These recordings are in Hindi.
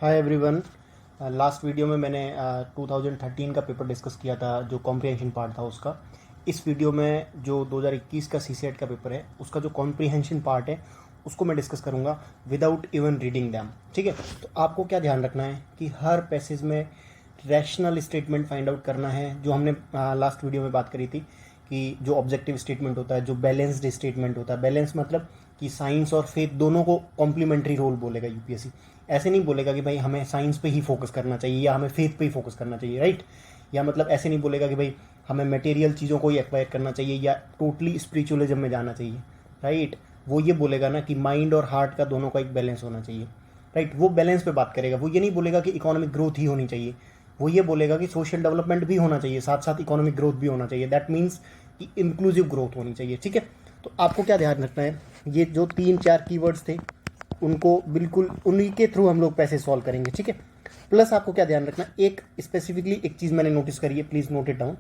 Hi everyone. लास्ट वीडियो में मैंने 2013 का पेपर डिस्कस किया था, जो कॉम्प्रिहेंशन पार्ट था उसका। इस वीडियो में जो 2021 का सीसेट का पेपर है उसका जो कॉम्प्रिहेंशन पार्ट है उसको मैं डिस्कस करूंगा विदाउट इवन रीडिंग दैम। ठीक है, तो आपको क्या ध्यान रखना है कि हर पैसेज में रैशनल स्टेटमेंट फाइंड आउट करना है, जो हमने लास्ट वीडियो में बात करी थी कि जो ऑब्जेक्टिव स्टेटमेंट होता है, जो बैलेंस्ड स्टेटमेंट होता है। बैलेंस मतलब कि साइंस और फेथ दोनों को कॉम्प्लीमेंट्री रोल बोलेगा यूपीएससी। ऐसे नहीं बोलेगा कि भाई हमें साइंस पे ही फोकस करना चाहिए या हमें फेथ पे ही फोकस करना चाहिए, राइट। या मतलब ऐसे नहीं बोलेगा कि भाई हमें मटेरियल चीज़ों को ही एक्वायर करना चाहिए या टोटली स्पिरिचुअलिज्म में जाना चाहिए, राइट। वो ये बोलेगा ना कि माइंड और हार्ट का दोनों का एक बैलेंस होना चाहिए, राइट। वो बैलेंस पे बात करेगा। वो ये नहीं बोलेगा कि इकोनॉमिक ग्रोथ ही होनी चाहिए, वो ये बोलेगा कि सोशल डेवलपमेंट भी होना चाहिए, साथ साथ इकोनॉमिक ग्रोथ भी होना चाहिए। दैट मीन्स कि इंक्लूसिव ग्रोथ होनी चाहिए। ठीक है, तो आपको क्या ध्यान रखना है, ये जो 3-4 कीवर्ड्स थे उनको बिल्कुल उन्हीं के थ्रू हम लोग पैसे सॉल्व करेंगे। ठीक है, प्लस आपको क्या ध्यान रखना, एक स्पेसिफिकली एक चीज़ मैंने नोटिस करी है, प्लीज़ नोट इट डाउन,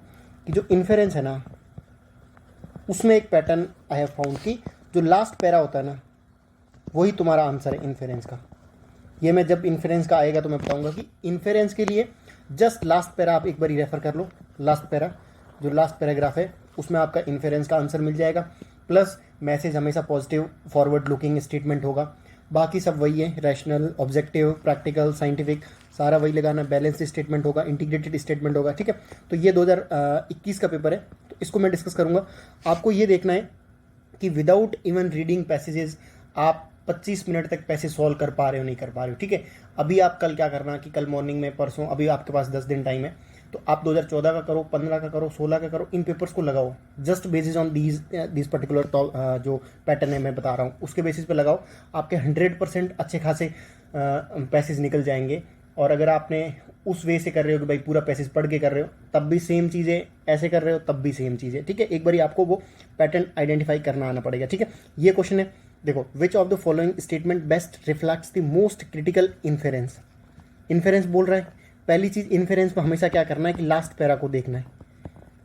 कि जो इन्फेरेंस है ना उसमें एक पैटर्न आई हैव फाउंड कि जो लास्ट पैरा होता है ना वही तुम्हारा आंसर है इन्फेरेंस का। ये मैं जब इन्फेरेंस का आएगा तो मैं बताऊंगा कि इन्फेरेंस के लिए जस्ट लास्ट पैरा आप एक बार रेफर कर लो। लास्ट पैरा, जो लास्ट पैराग्राफ है उसमें आपका इन्फेरेंस का आंसर मिल जाएगा। प्लस मैसेज हमेशा पॉजिटिव फॉरवर्ड लुकिंग स्टेटमेंट होगा। बाकी सब वही है, रैशनल, ऑब्जेक्टिव, प्रैक्टिकल, साइंटिफिक, सारा वही लगाना। बैलेंस स्टेटमेंट होगा, इंटीग्रेटेड स्टेटमेंट होगा। ठीक है, तो ये 2021 का पेपर है, तो इसको मैं डिस्कस करूंगा। आपको ये देखना है कि विदाउट इवन रीडिंग पैसेजेस आप 25 मिनट तक पैसे सॉल्व कर पा रहे हो नहीं कर पा रहे हो। ठीक है, अभी आप कल क्या करना कि कल मॉर्निंग में, परसों, अभी आपके पास 10 दिन टाइम है, तो आप 2014 का करो, 15 का करो, 16 का करो, इन पेपर्स को लगाओ just basis on these particular जो पैटर्न है मैं बता रहा हूँ उसके बेसिस पे लगाओ। आपके 100% अच्छे खासे पैसेज निकल जाएंगे। और अगर आपने उस वे से कर रहे हो कि भाई पूरा पैसेज पढ़ के कर रहे हो तब भी सेम चीज़ें, ऐसे कर रहे हो तब भी सेम चीज़ें। ठीक है, एक बार आपको वो पैटर्न आइडेंटिफाई करना आना पड़ेगा। ठीक है, ये क्वेश्चन है, देखो, which of the following statement best reflects the most critical inference. Inference बोल रहा है, पहली चीज़ इन्फेरेंस में हमेशा क्या करना है कि लास्ट पैरा को देखना है,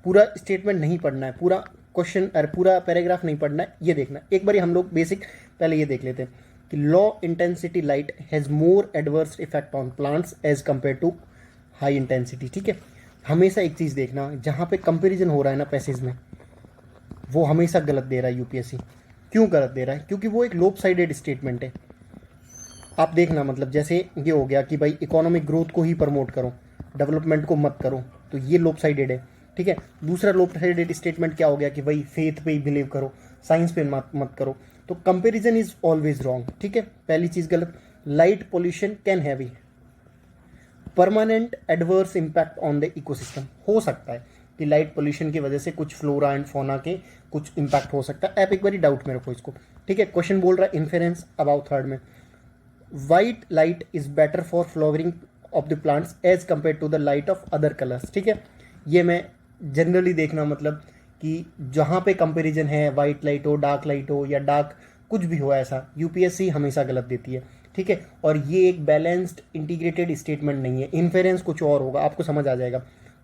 पूरा स्टेटमेंट नहीं पढ़ना है, पूरा क्वेश्चन और पूरा पैराग्राफ नहीं पढ़ना है, ये देखना है। एक बार हम लोग बेसिक पहले ये देख लेते हैं कि low intensity light has more adverse effect on plants as compare to high intensity. ठीक है, हमेशा एक चीज़ देखना, जहाँ पे कंपेरिजन हो रहा है ना पैसेज में, वो हमेशा गलत दे रहा है यूपीएससी। क्यों गलत दे रहा है? क्योंकि वो एक लोप साइडेड स्टेटमेंट है। आप देखना, मतलब जैसे ये हो गया कि भाई इकोनॉमिक ग्रोथ को ही प्रमोट करो, डेवलपमेंट को मत करो, तो ये लोप साइडेड है। ठीक है, दूसरा लोप साइडेड स्टेटमेंट क्या हो गया कि भाई फेथ पे ही बिलीव करो, साइंस पे मत करो। तो कंपैरिजन इज ऑलवेज रॉन्ग। ठीक है, पहली चीज गलत। Light pollution can have permanent adverse impact on the ecosystem. हो सकता है कि लाइट पोल्यूशन की वजह से कुछ फ्लोरा एंड फोना के कुछ इम्पैक्ट हो सकता है। आप एक बार डाउट में रखो इसको। ठीक है, क्वेश्चन बोल रहा है इन्फेरेंस अबाउट थर्ड में, white light is better for flowering of the plants as compare to the light of other colours. ठीक है, ये मैं जनरली देखना, मतलब कि जहाँ पे कंपैरिजन है, वाइट लाइट हो, डार्क लाइट हो या डार्क कुछ भी हो, ऐसा यूपीएससी हमेशा गलत देती है। ठीक है, और ये एक बैलेंस्ड इंटीग्रेटेड स्टेटमेंट नहीं है। इन्फेरेंस कुछ और होगा, आपको समझ आ जाएगा।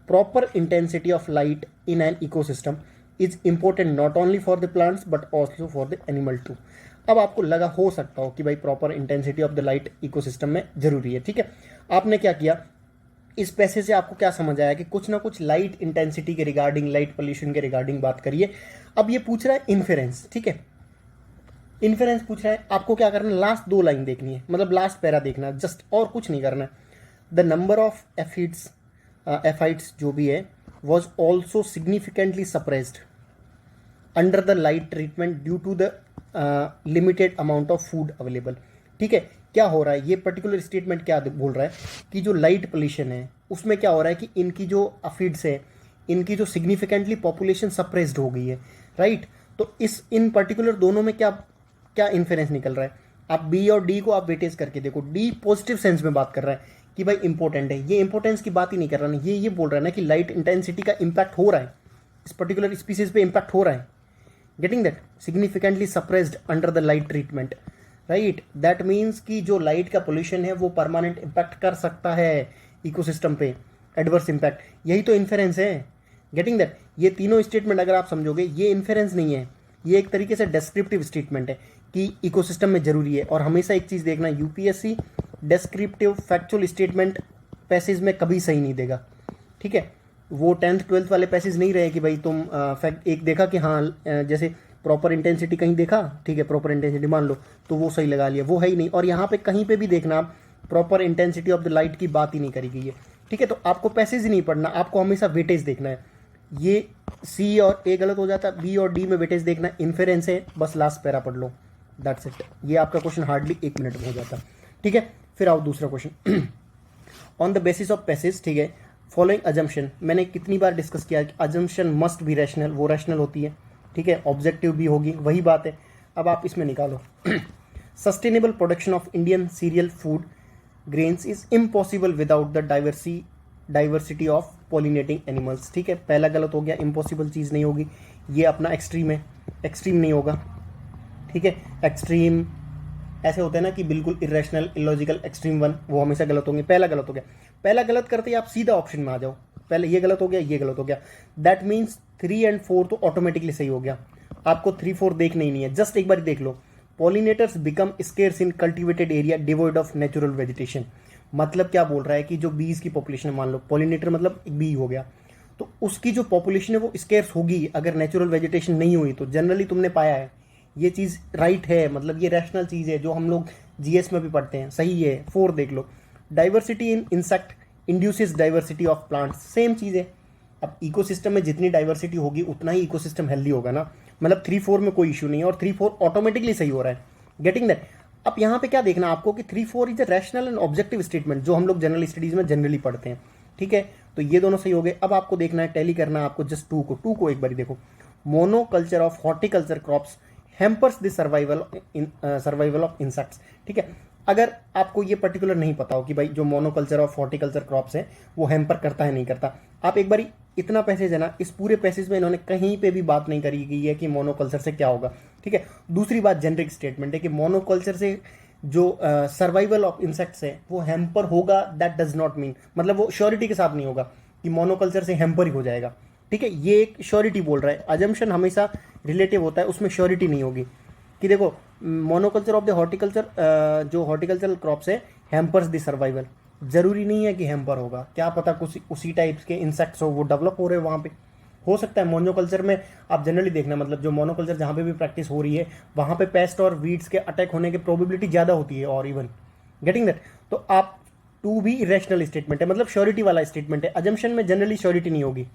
Proper intensity of light in an ecosystem is important not only for the plants but also for the animal too. अब आपको लगा हो सकता हो कि भाई proper intensity of the light ecosystem में जरूरी है। ठीक है, आपने क्या किया, इस पैसेज से आपको क्या समझ आया कि कुछ ना कुछ लाइट इंटेंसिटी के रिगार्डिंग, लाइट पोल्यूशन के रिगार्डिंग बात करिए। अब ये पूछ रहा है इन्फेरेंस। ठीक है, इन्फेरेंस पूछ रहा है, आपको क्या करना है, लास्ट 2 लाइन देखनी है, मतलब लास्ट पैरा देखना है, जस्ट, और कुछ नहीं करना है। द नंबर ऑफ एफाइट्स जो भी है was also significantly suppressed under the light treatment due to the limited amount of food available. ठीक है, क्या हो रहा है, ये पर्टिकुलर स्टेटमेंट क्या बोल रहा है कि जो लाइट पोल्यूशन है उसमें क्या हो रहा है कि इनकी जो अफिड्स है, इनकी जो सिग्निफिकेंटली पॉपुलेशन सप्रेस्ड हो गई है, राइट। तो इन पर्टिकुलर दोनों में क्या क्या इन्फेरेंस निकल रहा है। आप बी और डी को आप वेटेज करके देखो। डी पॉजिटिव सेंस में बात कर रहा है कि भाई इंपॉर्टेंट है, ये इंपॉर्टेंस की बात ही नहीं कर रहा है, ये बोल रहा है ना कि लाइट इंटेंसिटी का इंपैक्ट हो रहा है, इस पर्टिकुलर स्पीसीज पे इंपैक्ट हो रहा है। Getting that, significantly suppressed under the light treatment, right. That means कि जो लाइट का पोल्यूशन है वो परमानेंट इंपैक्ट कर सकता है इकोसिस्टम पे, एडवर्स इंपैक्ट। यही तो इन्फेरेंस है। गेटिंग दैट, ये तीनों स्टेटमेंट अगर आप समझोगे, ये इन्फेरेंस नहीं है, ये एक तरीके से डेस्क्रिप्टिव स्टेटमेंट है कि इकोसिस्टम में जरूरी है। और हमेशा एक चीज़ देखना, UPSC descriptive factual statement passage में कभी सही नहीं देगा, ठीक है। वो 10th 12th वाले पैसेज नहीं रहे कि भाई तुम फैक्ट एक देखा कि हाँ जैसे प्रॉपर इंटेंसिटी कहीं देखा, ठीक है, प्रॉपर इंटेंसिटी मान लो तो वो सही लगा लिया, वो है ही नहीं। और यहाँ पे कहीं पे भी देखना आप proper intensity of the light की बात ही नहीं करी गई है, ठीक है। तो आपको पैसेज ही नहीं पढ़ना, आपको हमेशा वेटेज देखना है। ये सी और ए गलत हो जाता है, बी और डी में वेटेज देखना इन्फेरेंस है, बस लास्ट पैरा पढ़ लो, दैट्स इट। ये आपका क्वेश्चन हार्डली 1 मिनट में हो जाता है, ठीक है। फिर आओ दूसरा question, on the basis of passage, ठीक है, फॉलोइंग अजम्पशन। मैंने कितनी बार डिस्कस किया कि अजम्पशन मस्ट बी रैशनल, वो रैशनल होती है, ठीक है, ऑब्जेक्टिव भी होगी, वही बात है। अब आप इसमें निकालो sustainable production of Indian serial food grains is impossible without the diversity of pollinating animals, ठीक है। पहला गलत हो गया, इम्पॉसिबल चीज़ नहीं होगी, ये अपना एक्सट्रीम है, एक्सट्रीम नहीं होगा, ठीक है। एक्सट्रीम ऐसे होता है ना कि बिल्कुल इरेशनल, इलॉजिकल, एक्सट्रीम वन, वो हमेशा गलत होंगे। पहला गलत हो गया, पहला गलत करते ही आप सीधा ऑप्शन में आ जाओ, पहले ये गलत हो गया, ये गलत हो गया, दैट मीन्स 3 और 4 तो ऑटोमेटिकली सही हो गया। आपको 3 4 देखना ही नहीं है, जस्ट एक बार देख लो। Pollinators become scarce in cultivated area devoid of natural vegetation. मतलब क्या बोल रहा है कि जो बीज की पॉपुलेशन, मान लो पॉलिनेटर मतलब एक बी हो गया, तो उसकी जो पॉपुलेशन है वो स्केर्स होगी अगर नेचुरल वेजिटेशन नहीं हुई तो। जनरली तुमने पाया है ये चीज़ राइट है, मतलब ये रैशनल चीज़ है जो हम लोग जीएस में भी पढ़ते हैं, सही है। 4 देख लो, diversity in insect induces diversity of plants, same चीज़ है। अब इकोसिस्टम में जितनी डाइवर्सिटी होगी उतना ही इकोसिस्टम हेल्दी होगा ना, मतलब 3 4 में कोई इशू नहीं है और 3 4 ऑटोमेटिकली सही हो रहा है, गेटिंग दैट। अब यहाँ पे क्या देखना आपको कि 3 4 is a rational and objective statement जो हम लोग जनरल स्टडीज में जनरली पढ़ते हैं, ठीक है। तो ये दोनों सही हो गए। अब आपको देखना है, टैली करना है आपको जस्ट 2 को एक बार देखो। Monoculture of horticulture crops hampers the survival of insects, ठीक है। अगर आपको ये पर्टिकुलर नहीं पता हो कि भाई जो मोनोकल्चर ऑफ हॉर्टिकल्चर क्रॉप्स है वो हैम्पर करता है नहीं करता, आप एक बारी इतना पैसेज है ना, इस पूरे पैसेज में इन्होंने कहीं पे भी बात नहीं करी गई है कि मोनोकल्चर से क्या होगा, ठीक है। दूसरी बात जेनरिक स्टेटमेंट है कि मोनोकल्चर से जो सर्वाइवल ऑफ इंसेक्ट्स है वो हैम्पर होगा, दैट डज नॉट मीन, मतलब वो श्योरिटी के साथ नहीं होगा कि मोनोकल्चर से हैम्पर ही हो जाएगा, ठीक है। ये एक श्योरिटी बोल रहा है, अजम्पशन हमेशा रिलेटिव होता है, उसमें श्योरिटी नहीं होगी कि देखो मोनोकल्चर ऑफ द हॉर्टिकल्चर, जो हॉर्टिकल्चरल क्रॉप्स है हैम्पर्स द सर्वाइवल, जरूरी नहीं है कि हैम्पर होगा, क्या पता कुछ उसी टाइप्स के इंसेक्ट्स हो वो डेवलप हो रहे हैं वहाँ पे, हो सकता है। मोनोकल्चर में आप जनरली देखना, मतलब जो मोनोकल्चर जहाँ पे भी प्रैक्टिस हो रही है वहाँ पे पेस्ट और वीड्स के अटैक होने की प्रोबेबिलिटी ज़्यादा होती है, और इवन गेटिंग दैट। तो आप 2 भी इरेशनल स्टेटमेंट है, मतलब श्योरिटी वाला स्टेटमेंट है, अजम्पशन में जनरली श्योरिटी नहीं होगी,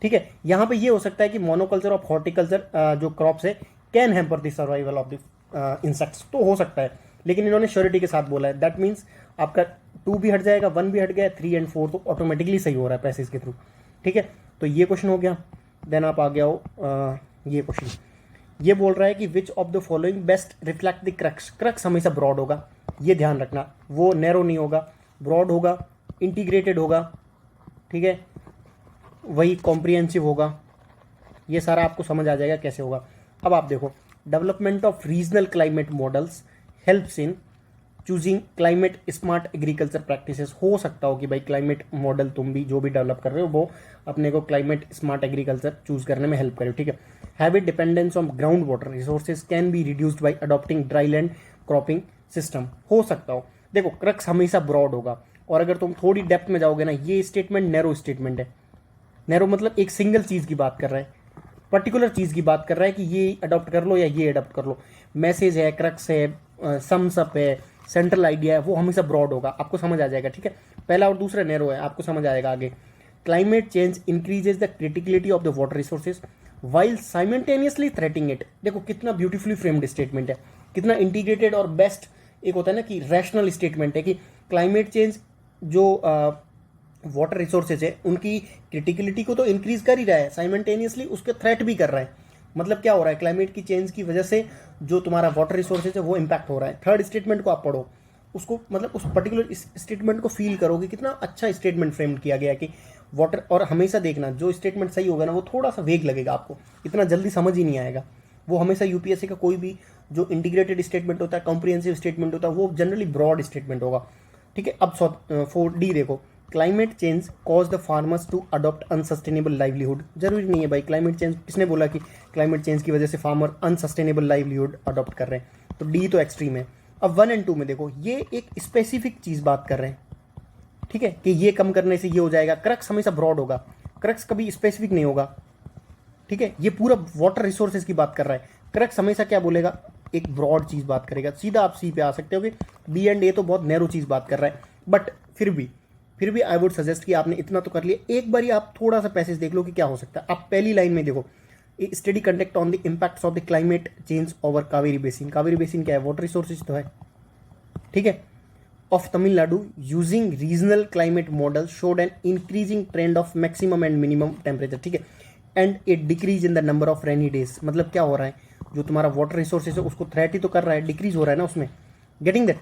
ठीक है। यहाँ पे ये हो सकता है कि मोनोकल्चर ऑफ हॉर्टिकल्चर जो क्रॉप्स है can hamper the survival of the insects, तो हो सकता है, लेकिन इन्होंने श्योरिटी के साथ बोला है, दैट मीन्स आपका 2 भी हट जाएगा, 1 भी हट गया, 3 और 4 तो ऑटोमेटिकली सही हो रहा है पैसेज के थ्रू, ठीक है। तो ये क्वेश्चन हो गया। देन आप आ गया हो ये क्वेश्चन, ये बोल रहा है कि which of the following best reflect the crux. Crux हमेशा ब्रॉड होगा, ये ध्यान रखना, वो नैरो नहीं होगा, ब्रॉड होगा, इंटीग्रेटेड होगा, ठीक है, वही कॉम्प्रिहेंसिव होगा। ये सारा आपको समझ आ जाएगा कैसे होगा। अब आप देखो, development of regional climate models helps in choosing climate smart agriculture practices. हो सकता हो कि भाई क्लाइमेट मॉडल तुम भी जो भी डेवलप कर रहे हो वो अपने को क्लाइमेट स्मार्ट एग्रीकल्चर चूज करने में हेल्प करे, ठीक है। Heavy dependence on ground water resources can be reduced by adopting dry land cropping system. हो सकता हो, देखो क्रक्स हमेशा ब्रॉड होगा, और अगर तुम थोड़ी डेप्थ में जाओगे ना, ये स्टेटमेंट नैरो स्टेटमेंट है। नैरो मतलब एक सिंगल चीज़ की बात कर रहा है, पर्टिकुलर चीज़ की बात कर रहा है कि ये अडॉप्ट कर लो या ये अडॉप्ट कर लो। मैसेज है, क्रक्स है, सम्स अप है, सेंट्रल आइडिया है, वो हमेशा ब्रॉड होगा, आपको समझ आ जाएगा, ठीक है। पहला और दूसरा नैरो है, आपको समझ आएगा आगे। Climate change increases the criticality of the water resources while simultaneously threatening it. देखो कितना ब्यूटीफुली फ्रेम्ड स्टेटमेंट है, कितना इंटीग्रेटेड और बेस्ट एक होता है ना कि रैशनल स्टेटमेंट है कि क्लाइमेट चेंज जो वाटर रिसोर्सेज है उनकी क्रिटिकलिटी को तो इंक्रीज कर ही रहा है, साइमल्टेनियसली उसके थ्रेट भी कर रहा है। मतलब क्या हो रहा है, क्लाइमेट की चेंज की वजह से जो तुम्हारा वाटर रिसोर्सेज है वो इम्पैक्ट हो रहा है। थर्ड स्टेटमेंट को आप पढ़ो, उसको मतलब उस पर्टिकुलर स्टेटमेंट को फील करोगे, कितना अच्छा स्टेटमेंट फ्रेम किया गया कि वाटर। और हमेशा देखना जो स्टेटमेंट सही होगा ना वो थोड़ा सा वेग लगेगा, आपको इतना जल्दी समझ ही नहीं आएगा। वो हमेशा यूपीएससी का कोई भी जो इंटीग्रेटेड स्टेटमेंट होता है, कॉम्प्रिहेंसिव स्टेटमेंट होता है, वो जनरली ब्रॉड स्टेटमेंट होगा, ठीक है। अब 4D देखो, climate change cause the farmers to adopt unsustainable livelihood. जरूरी नहीं है भाई, क्लाइमेट चेंज किसने बोला कि क्लाइमेट चेंज की वजह से फार्मर अनसस्टेनेबल लाइवलीहुड अडॉप्ट कर रहे हैं, तो डी तो एक्सट्रीम है। अब 1 एंड 2 में देखो, ये एक स्पेसिफिक चीज़ बात कर रहे हैं, ठीक है, कि ये कम करने से ये हो जाएगा। क्रक्स हमेशा ब्रॉड होगा, क्रक्स कभी स्पेसिफिक नहीं होगा, ठीक है। ये पूरा वाटर रिसोर्सेज की बात कर रहा है, क्रक्स हमेशा क्या बोलेगा, एक ब्रॉड चीज़ बात करेगा। सीधा आप सी पे आ सकते हो कि बी एंड ए तो बहुत नैरो चीज़ बात कर रहा है, बट फिर भी आई वुड सजेस्ट कि आपने इतना तो कर लिया, एक बार आप थोड़ा सा पैसेज देख लो कि क्या हो सकता है। आप पहली लाइन में देखो, study conduct on the impacts of the climate change over Kaveri basin. Kaveri basin क्या है, वाटर रिसोर्सेज तो है, ठीक है, of Tamil Nadu using regional climate model showed an increasing trend of maximum and minimum temperature, ठीक है, and A decrease in the number of rainy days. मतलब क्या हो रहा है, जो तुम्हारा वाटर रिसोर्सेज है उसको थ्रेट ही तो कर रहा है, डिक्रीज हो रहा है ना उसमें, गेटिंग दैट।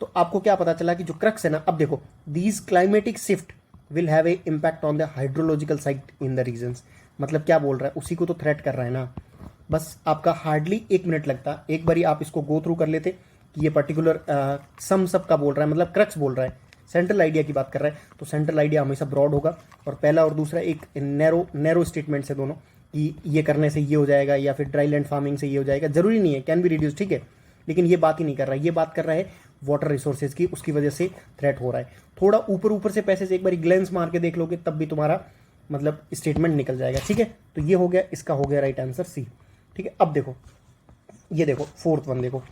तो आपको क्या पता चला कि जो क्रक्स है ना, अब देखो, these climatic shift will have a impact on the hydrological site in the regions. मतलब क्या बोल रहा है, उसी को तो थ्रेट कर रहा है ना। बस आपका हार्डली 1 मिनट लगता, एक बारी आप इसको गो थ्रू कर लेते कि ये पर्टिकुलर सम सब का बोल रहा है, मतलब क्रक्स बोल रहा है, सेंट्रल आइडिया की बात कर रहा है। तो सेंट्रल आइडिया हमेशा ब्रॉड होगा, और पहला और दूसरा एक नैरो स्टेटमेंट्स है दोनों, कि ये करने से ये हो जाएगा या फिर ड्राई लैंड फार्मिंग से ये हो जाएगा, जरूरी नहीं है, कैन बी रिड्यूस, ठीक है। लेकिन ये बात ही नहीं कर रहा है, ये बात कर रहा है वाटर रिसोर्सेज की, उसकी वजह से थ्रेट हो रहा है। थोड़ा ऊपर से पैसे से एक बार ग्लेंस मार के देख लोगे, तब भी तुम्हारा मतलब स्टेटमेंट निकल जाएगा, ठीक है। तो ये हो गया, इसका हो गया राइट आंसर सी, ठीक है। अब देखो, ये देखो फोर्थ वन देखो,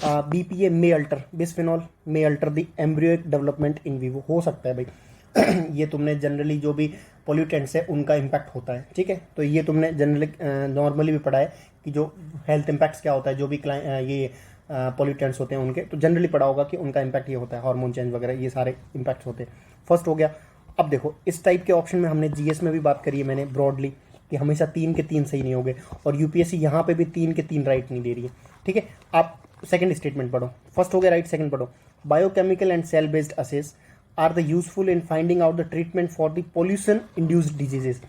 BPA may alter, bisphenol may alter the embryonic development in vivo. हो सकता है भाई ये तुमने जनरली जो भी पॉल्यूटेंट्स है उनका इम्पैक्ट होता है, ठीक है। तो ये तुमने जनरली नॉर्मली भी पढ़ा है कि जो हेल्थ इम्पैक्ट्स क्या होता है, जो भी ये पॉल्यूटेंट्स होते हैं उनके, तो जनरली पढ़ा होगा कि उनका इम्पैक्ट ये होता है, हार्मोन चेंज वगैरह, ये सारे इम्पैक्ट्स होते हैं। फर्स्ट हो गया। अब देखो, इस टाइप के ऑप्शन में हमने जीएस में भी बात करी है मैंने ब्रॉडली, कि हमेशा 3 के 3 सही नहीं होंगे, और यूपीएससी यहाँ पे भी 3 के 3 राइट नहीं दे रही है, ठीक है। आप सेकंड स्टेटमेंट पढ़ो, फर्स्ट हो गया राइट, सेकंड पढ़ो। Biochemical and cell based assays are the useful in finding out the treatment for the pollution induced diseases.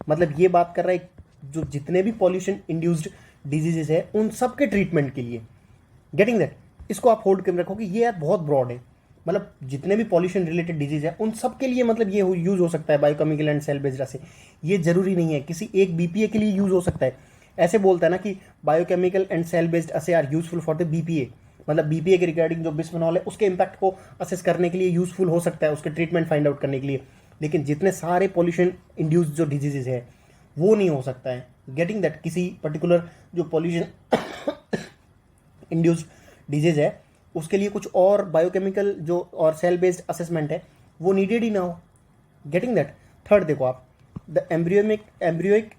मतलब ये बात कर रहा है जो जितने भी पॉल्यूशन इंड्यूस्ड डिजीजेस है उन सब के ट्रीटमेंट के लिए, गेटिंग दैट। इसको आप होल्ड कर रखो कि ये यार बहुत ब्रॉड है, मतलब जितने भी पॉल्यूशन रिलेटेड डिजीज है उन सब के लिए मतलब ये यूज हो सकता है बायोकेमिकल एंड सेल बेस्ड से। ये जरूरी नहीं है किसी एक बीपीए के लिए यूज हो सकता है। ऐसे बोलता है ना कि biochemical and cell based assay are useful for the BPA, मतलब बीपीए के रिगार्डिंग जो बिस्फेनॉल है उसके इंपैक्ट को असेस करने के लिए यूजफुल हो सकता है, उसके ट्रीटमेंट फाइंड आउट करने के लिए। लेकिन जितने सारे पॉल्यूशन इंड्यूस्ड जो डिजीजेज है वो नहीं हो सकता है, गेटिंग दैट। किसी पर्टिकुलर जो पॉल्यूशन इंड्यूस्ड डिजीज है उसके लिए कुछ और बायोकेमिकल जो और सेल बेस्ड असेसमेंट है वो नीडेड ही ना हो, गेटिंग दैट। थर्ड देखो आप, the embryonic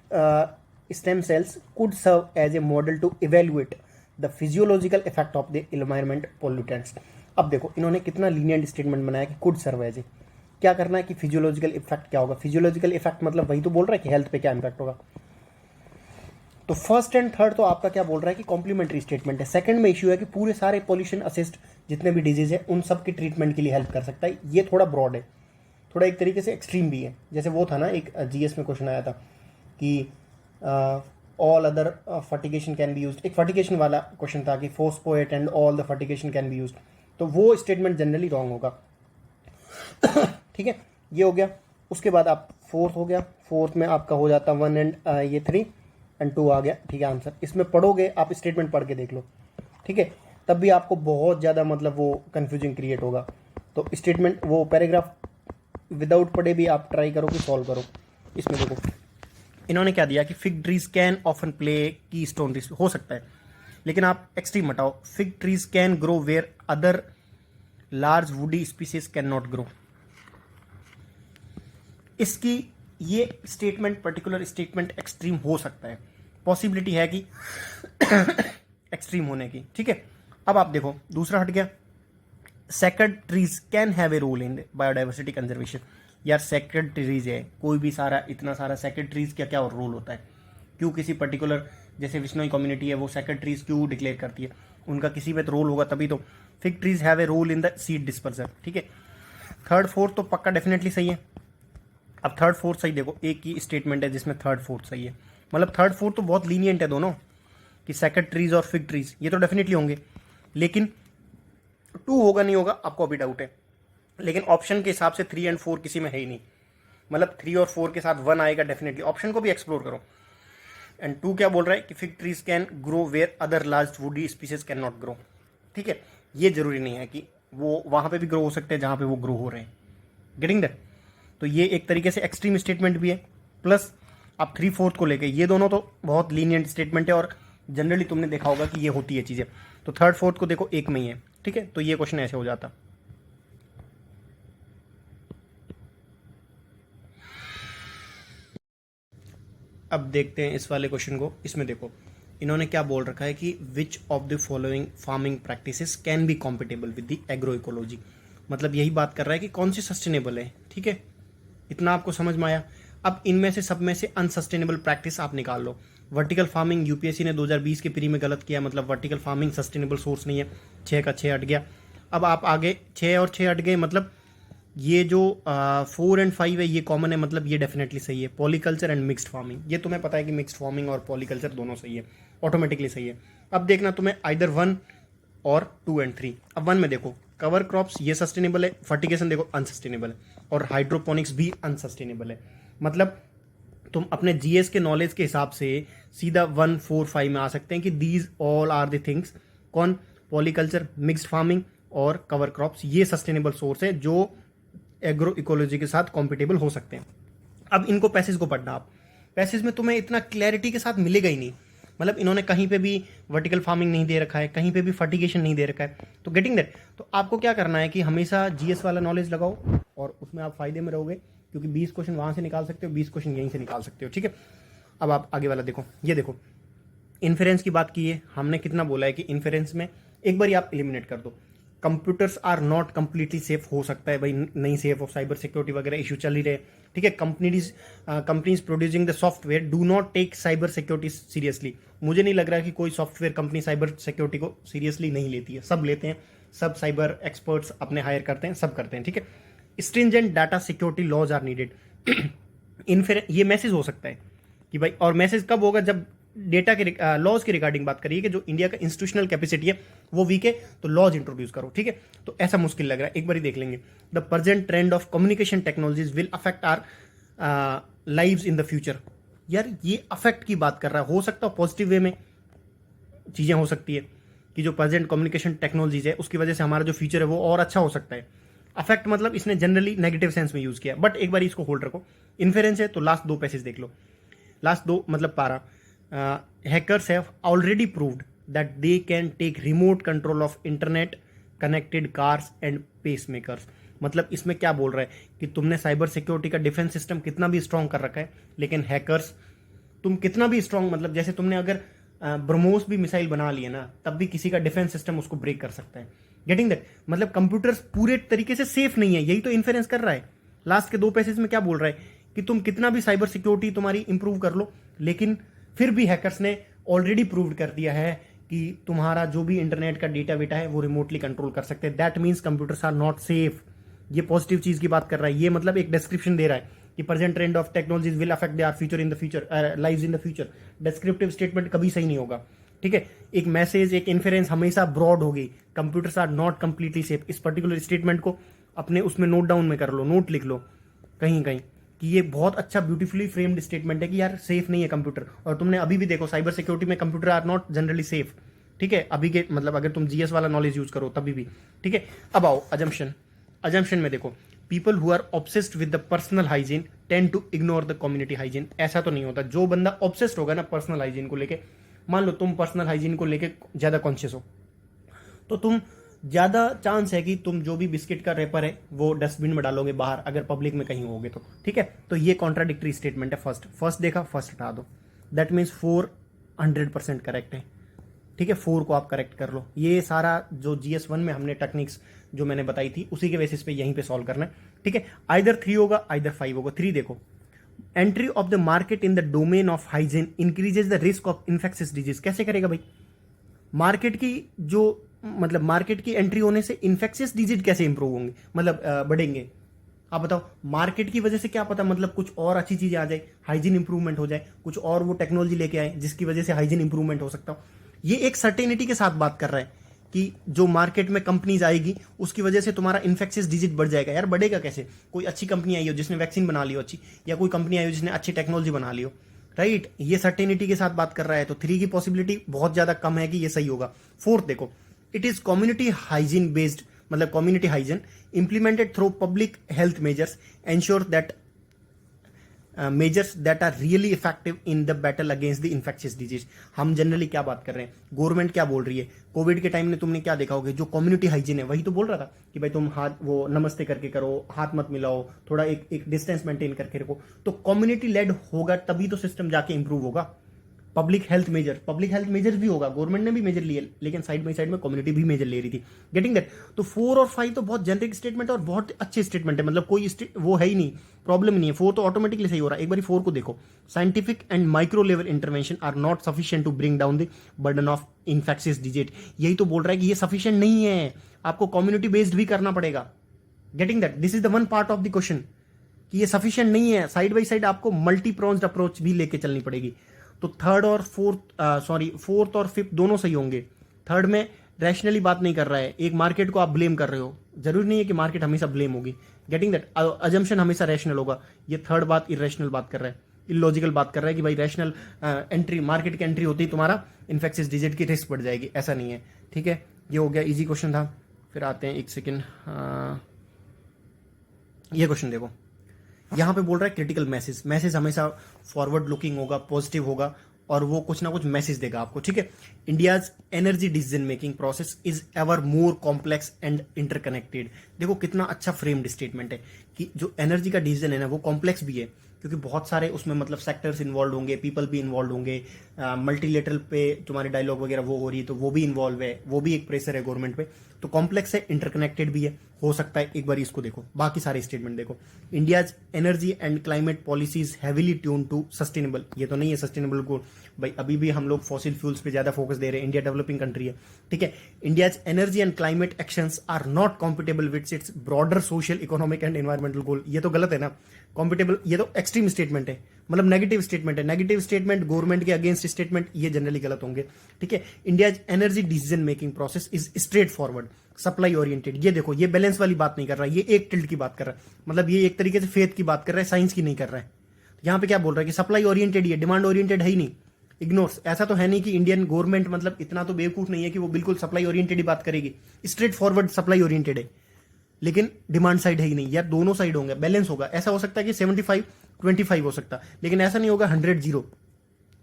stem cells could serve as a model to evaluate the physiological effect of the environment pollutants. अब देखो इन्होंने कितना लीनियंट स्टेटमेंट बनाया कि कुड सर्व एज ए, क्या करना है कि फिजियोलॉजिकल इफेक्ट क्या होगा। फिजियोलॉजिकल इफेक्ट मतलब वही तो बोल रहा है कि हेल्थ पे क्या इंपैक्ट होगा। तो फर्स्ट एंड थर्ड तो आपका क्या बोल रहा है कि कॉम्प्लीमेंट्री स्टेटमेंट है। सेकंड में इश्यू है कि पूरे सारे पॉल्यूशन असिस्ट जितने भी डिजीज है उन सब के ट्रीटमेंट के लिए हेल्प कर सकता है। ये थोड़ा ब्रॉड है, थोड़ा एक तरीके से एक्सट्रीम भी है। जैसे वो था ना एक जीएस में क्वेश्चन आया था कि all other fertigation can be used, एक फर्टिगेशन वाला क्वेश्चन था कि phosphate and all the fertigation can be used, तो वो स्टेटमेंट जनरली रॉन्ग होगा। ठीक है, ये हो गया। उसके बाद आप फोर्थ हो गया, फोर्थ में आपका हो जाता 1 एंड ये 3 एंड 2 आ गया, ठीक है आंसर। इसमें पढ़ोगे आप, स्टेटमेंट पढ़ के देख लो, ठीक है, तब भी आपको बहुत ज़्यादा मतलब वो कन्फ्यूजिंग क्रिएट होगा। तो स्टेटमेंट वो पैराग्राफ विदाउट पढ़े भी आप ट्राई करो कि सॉल्व करो। इसमें देखो इन्होंने क्या दिया कि fig trees can often play key stone risk, हो सकता है लेकिन आप एक्सट्रीम हटाओ। Fig trees can grow where other large woody species can not grow. इसकी ये स्टेटमेंट, पर्टिकुलर स्टेटमेंट एक्सट्रीम हो सकता है, पॉसिबिलिटी है कि एक्सट्रीम होने की, ठीक है। अब आप देखो दूसरा हट गया, sacred trees can have a role in biodiversity conservation. यार सेक्रेड ट्रीज है, कोई भी सारा इतना सारा सेक्रेड ट्रीज का क्या रोल होता है, क्यों किसी पर्टिकुलर जैसे विश्नोई कम्युनिटी है वो सेक्रेड ट्रीज क्यों डिक्लेयर करती है, उनका किसी में तो रोल होगा तभी तो। Fig trees have a role in the seed dispersion, ठीक है। थर्ड फोर्थ तो पक्का डेफिनेटली सही है। अब थर्ड फोर्थ सही देखो, एक ही स्टेटमेंट है जिसमें थर्ड फोर्थ सही है, मतलब थर्ड फोर्थ तो बहुत लीनियंट है दोनों कि सेक्रेड ट्रीज और फिग ट्रीज ये तो डेफिनेटली होंगे, लेकिन 2 होगा नहीं होगा आपको अभी डाउट है। लेकिन ऑप्शन के हिसाब से 3 एंड 4 किसी में है ही नहीं, मतलब 3 और 4 के साथ 1 आएगा डेफिनेटली। ऑप्शन को भी एक्सप्लोर करो। एंड 2 क्या बोल रहा है कि fig trees can grow where other large woody species can not grow, ठीक है। ये जरूरी नहीं है कि वो वहां पे भी ग्रो हो सकते हैं जहां पे वो ग्रो हो रहे हैं। Getting that? तो ये एक तरीके से एक्सट्रीम स्टेटमेंट भी है। प्लस आप 3/4 को लेके, ये दोनों तो बहुत लीनियंट स्टेटमेंट है और जनरली तुमने देखा होगा कि ये होती है चीज़ें। तो 3rd 4th को देखो एक में ही है, ठीक है। तो ये क्वेश्चन ऐसे हो जाता। अब देखते हैं इस वाले क्वेश्चन को। इसमें देखो इन्होंने क्या बोल रखा है कि which of the following farming practices can be compatible with the agro ecology. मतलब यही बात कर रहा है कि कौन सी सस्टेनेबल है, ठीक है। इतना आपको समझ में आया। अब इनमें से सब में से अनसस्टेनेबल प्रैक्टिस आप निकाल लो। वर्टिकल फार्मिंग यूपीएससी ने 2020 के प्री में गलत किया, मतलब वर्टिकल फार्मिंग सस्टेनेबल सोर्स नहीं है। 6 का 6 हट गया। अब आप आगे 6 और 6 हट गए, मतलब ये जो 4 और 5 है ये कॉमन है, मतलब ये डेफिनेटली सही है। पॉलीकल्चर एंड मिक्स्ड फार्मिंग, ये तुम्हें पता है कि मिक्स्ड फार्मिंग और पॉलीकल्चर दोनों सही है, ऑटोमेटिकली सही है। अब देखना तुम्हें आइदर 1 और 2 एंड 3। अब 1 में देखो कवर क्रॉप्स ये सस्टेनेबल है, फर्टिगेशन देखो अनसस्टेनेबल है, और हाइड्रोपोनिक्स भी अनसस्टेनेबल है। मतलब तुम अपने जीएस के नॉलेज के हिसाब से सीधा 1 4 5 में आ सकते हैं कि these all are the things. कौन? पॉलीकल्चर, मिक्स्ड फार्मिंग और कवर क्रॉप्स, ये सस्टेनेबल सोर्स है जो एग्रो इकोलॉजी के साथ कॉम्पिटेबल हो सकते हैं। अब इनको पैसेज को पढ़ना आप। पैसेज में तुम्हें इतना क्लैरिटी के साथ मिलेगा ही नहीं। मतलब इन्होंने कहीं पे भी वर्टिकल फार्मिंग नहीं दे रखा है, कहीं पे भी फर्टिगेशन नहीं दे रखा है। तो गेटिंग दैट, तो आपको क्या करना है कि हमेशा जीएस वाला नॉलेज लगाओ और उसमें आप फायदे में रहोगे, क्योंकि 20 क्वेश्चन वहां से निकाल सकते हो, 20 क्वेश्चन यहीं से निकाल सकते हो, ठीक है। अब आप आगे वाला देखो, ये देखो इन्फेरेंस की बात की है हमने। कितना बोला है कि इन्फेरेंस में एक बार आप एलिमिनेट कर दो। Computers are not completely safe, हो सकता है भाई नहीं सेफ, और साइबर सिक्योरिटी वगैरह इशू चल ही रहे, ठीक है। Companies producing the software do not take cyber security seriously. मुझे नहीं लग रहा कि कोई सॉफ्टवेयर कंपनी साइबर सिक्योरिटी को सीरियसली नहीं लेती है, सब लेते हैं, सब साइबर एक्सपर्ट्स अपने हायर करते हैं, सब करते हैं, ठीक है। Stringent data security laws are needed. ये मैसेज हो सकता है कि भाई, और मैसेज कब होगा? जब डेटा के लॉज के रिगार्डिंग बात करिए कि जो इंडिया का इंस्टीट्यूशनल कैपेसिटी है वो वीक है, तो लॉज इंट्रोड्यूस करो, ठीक है। तो ऐसा मुश्किल लग रहा है, एक बार ही देख लेंगे। The present trend of communication technologies will affect our lives in the future. यार ये अफेक्ट की बात कर रहा है, हो सकता है पॉजिटिव वे में चीजें हो सकती है कि जो प्रेजेंट कम्युनिकेशन टेक्नोलॉजीज है उसकी वजह से हमारा जो फ्यूचर है वो और अच्छा हो सकता है। अफेक्ट मतलब इसने जनरली नेगेटिव सेंस में यूज किया, बट एक बार इसको होल्ड रखो। इन्फेरेंस है तो लास्ट 2 पैसेज देख लो, लास्ट 2 मतलब 12। hackers have already proved that they can take remote control of internet connected cars and pacemakers। मतलब इसमें क्या बोल रहा है कि तुमने साइबर सिक्योरिटी का डिफेंस सिस्टम कितना भी स्ट्रांग कर रखा है, लेकिन हैकर्स तुम कितना भी स्ट्रांग, मतलब जैसे तुमने अगर ब्रह्मोस भी मिसाइल बना लिए ना, तब भी किसी का डिफेंस सिस्टम उसको ब्रेक कर सकता है। Getting that? मतलब कंप्यूटर्स पूरे तरीके से सेफ नहीं है, यही तो इन्फेरेंस कर रहा है। लास्ट के 2 पैसेज में क्या बोल रहा है कि तुम कितना भी साइबर सिक्योरिटी तुम्हारी इंप्रूव कर लो, लेकिन फिर भी हैकर्स ने ऑलरेडी प्रूव कर दिया है कि तुम्हारा जो भी इंटरनेट का डेटा वेटा है वो रिमोटली कंट्रोल कर सकते हैं। That means computers are not safe. ये पॉजिटिव चीज की बात कर रहा है, ये मतलब एक डिस्क्रिप्शन दे रहा है कि present trend of technologies will affect their future in the future, lives in the future. Descriptive statement कभी सही नहीं होगा, ठीक है। एक मैसेज, एक इन्फेरेंस हमेशा ब्रॉड होगी। Computers are not completely safe, इस पर्टिकुलर स्टेटमेंट को अपने उसमें नोट डाउन में कर लो, नोट लिख लो कहीं कहीं कि ये बहुत अच्छा ब्यूटीफुली फ्रेम्ड स्टेटमेंट है कि यार सेफ नहीं है कंप्यूटर। और तुमने अभी भी देखो साइबर सिक्योरिटी में computer are not generally safe, ठीक है। अभी के मतलब अगर तुम जीएस वाला नॉलेज यूज करो तभी भी, ठीक है। अब आओ अजम्पशन। अजम्पशन में देखो people who are obsessed with the personal hygiene tend to ignore the community hygiene. ऐसा तो नहीं होता। जो बंदा ऑब्सेस्ड होगा ना पर्सनल हाइजीन को लेके, मान लो तुम पर्सनल हाइजीन को लेके ज्यादा कॉन्शियस हो, तो तुम ज्यादा चांस है कि तुम जो भी बिस्किट का रेपर है वो डस्टबिन में डालोगे बाहर, अगर पब्लिक में कहीं होगे तो, ठीक है। तो ये कॉन्ट्राडिक्टरी स्टेटमेंट है। फर्स्ट देखा, फर्स्ट हटा दो। दैट मीन्स 4 100% करेक्ट है, ठीक है। 4 को आप करेक्ट कर लो। ये सारा जो GS1 में हमने टेक्निक्स जो मैंने बताई थी उसी के बेसिस पे यहीं पे सॉल्व करना है, ठीक है। आइदर 3 होगा, आइदर 5 होगा। 3 देखो, entry of the market in the domain of hygiene increases the risk of infectious disease. कैसे करेगा भाई? मार्केट की जो मतलब मार्केट की एंट्री होने से इन्फेक्शियस डिजीज कैसे इंप्रूव होंगे, मतलब बढ़ेंगे? आप बताओ। मार्केट की वजह से क्या पता, मतलब कुछ और अच्छी चीजें आ जाए, हाइजीन इंप्रूवमेंट हो जाए, कुछ और वो टेक्नोलॉजी लेके आए जिसकी वजह से हाइजीन इंप्रूवमेंट हो सकता हो। ये एक सर्टेनिटी के साथ बात कर रहा है कि जो मार्केट में कंपनीज आएगी उसकी वजह से तुम्हारा इन्फेक्शियस डिजीज बढ़ जाएगा। यार बढ़ेगा कैसे? कोई अच्छी कंपनी आई हो जिसने वैक्सीन बना ली हो अच्छी, या कोई कंपनी आई हो जिसने अच्छी टेक्नोलॉजी बना ली हो, राइट। ये सर्टेनिटी के साथ बात कर रहा है, तो 3 की पॉसिबिलिटी बहुत ज्यादा कम है कि ये सही होगा। 4th देखो, it is community hygiene based, मतलब community hygiene implemented through public health measures ensure that measures that are really effective in the battle against the infectious disease. हम जनरली क्या बात कर रहे हैं, गवर्नमेंट क्या बोल रही है, कोविड के टाइम में तुमने क्या देखा होगा, जो कम्युनिटी हाइजीन है वही तो बोल रहा था कि भाई तुम हाथ वो नमस्ते करके करो, हाथ मत मिलाओ, थोड़ा एक डिस्टेंस मेंटेन करके रखो। तो कम्युनिटी लेड होगा तभी तो सिस्टम जाके इंप्रूव होगा। पब्लिक हेल्थ मेजर भी होगा, गवर्नमेंट ने भी मेजर लिए, लेकिन साइड बाई साइड में कम्युनिटी भी मेजर ले रही थी। Getting that. तो 4 और 5 तो बहुत जेनरिक स्टेटमेंट है और बहुत अच्छे स्टेटमेंट है, मतलब कोई वो है ही नहीं, प्रॉब्लम नहीं है। 4 तो ऑटोमेटिकली सही हो रहा है। एक बार 4 को देखो, scientific and micro level intervention are not sufficient to bring down the burden of infectious disease. यही तो बोल रहा है कि ये सफिशिएंट नहीं है, आपको कम्युनिटी बेस्ड भी करना पड़ेगा। Getting that, this is the one part of the question कि ये सफिशिएंट नहीं है, साइड बाई साइड आपको मल्टी प्रोन्स्ड अप्रोच भी लेके चलनी पड़ेगी। तो फोर्थ और फिफ्थ दोनों सही होंगे। थर्ड में रैशनली बात नहीं कर रहा है, एक मार्केट को आप ब्लेम कर रहे हो, जरूरी नहीं है कि मार्केट हमेशा ब्लेम होगी। गेटिंग दैट, अजम्पशन हमेशा रैशनल होगा। ये थर्ड बात इरेशनल बात कर रहा है, इलॉजिकल बात कर रहा है कि भाई रैशनल एंट्री, मार्केट की एंट्री होती ही तुम्हारा इन्फेक्शियस डिजीज की रिस्क बढ़ जाएगी, ऐसा नहीं है। ठीक है, ये हो गया, इजी क्वेश्चन था। फिर आते हैं, एक सेकेंड, ये क्वेश्चन देखो, यहां पे बोल रहा है क्रिटिकल मैसेज हमेशा फॉरवर्ड लुकिंग होगा, पॉजिटिव होगा और वो कुछ ना कुछ मैसेज देगा आपको। ठीक है, India's energy decision making process is ever more complex and interconnected. देखो कितना अच्छा फ्रेम्ड स्टेटमेंट है कि जो एनर्जी का डिसीजन है ना वो कॉम्प्लेक्स भी है, क्योंकि बहुत सारे उसमें मतलब सेक्टर्स इन्वॉल्व होंगे, पीपल भी इन्वॉल्व होंगे, मल्टीलेटरल पे तुम्हारे डायलॉग वगैरह वो हो रही है तो वो भी इन्वॉल्व है, वो भी एक प्रेशर है गवर्नमेंट पे। तो कॉम्प्लेक्स है, इंटरकनेक्टेड भी है, हो सकता है। एक बार इसको देखो, बाकी सारे स्टेटमेंट देखो। India's energy and climate policies heavily tune to sustainable, ये तो नहीं है सस्टेनेबल गोल भाई, अभी भी हम लोग फॉसिल फ्यूल्स पे ज्यादा फोकस दे रहे हैं, इंडिया डेवलपिंग कंट्री है। ठीक है, India's energy and climate actions are not compatible with its broader social economic and environmental goal, ये तो गलत है ना, कॉम्पिटेबल, ये तो एक्सट्रीम स्टेटमेंट है, मतलब नेगेटिव स्टेटमेंट है। नेगेटिव स्टेटमेंट गवर्नमेंट के अगेंस्ट स्टेटमेंट ये जनरली गलत होंगे। ठीक है, India's energy decision making process is straight forward, supply oriented. ये देखो, ये बैलेंस वाली बात नहीं कर रहा है, ये एक टिल्ट की बात कर रहा है, मतलब ये एक तरीके से फेथ की बात कर रहा है, साइंस की नहीं कर रहा है। यहां पे क्या बोल रहा है कि सप्लाई ओरिएंटेड, ये डिमांड ओरिएंटेड है ही नहीं, इग्नोर्स। ऐसा तो है नहीं कि इंडियन गवर्नमेंट मतलब इतना तो बेवकूफ नहीं है कि वो बिल्कुल सप्लाई ओरिएंटेड ही बात करेगी, स्ट्रेट फॉरवर्ड सप्लाई ओरिएंटेड है, लेकिन डिमांड साइड है ही नहीं यार, दोनों साइड होंगे, बैलेंस होगा। ऐसा हो सकता है कि 75-25 हो सकता, लेकिन ऐसा नहीं होगा 100-0।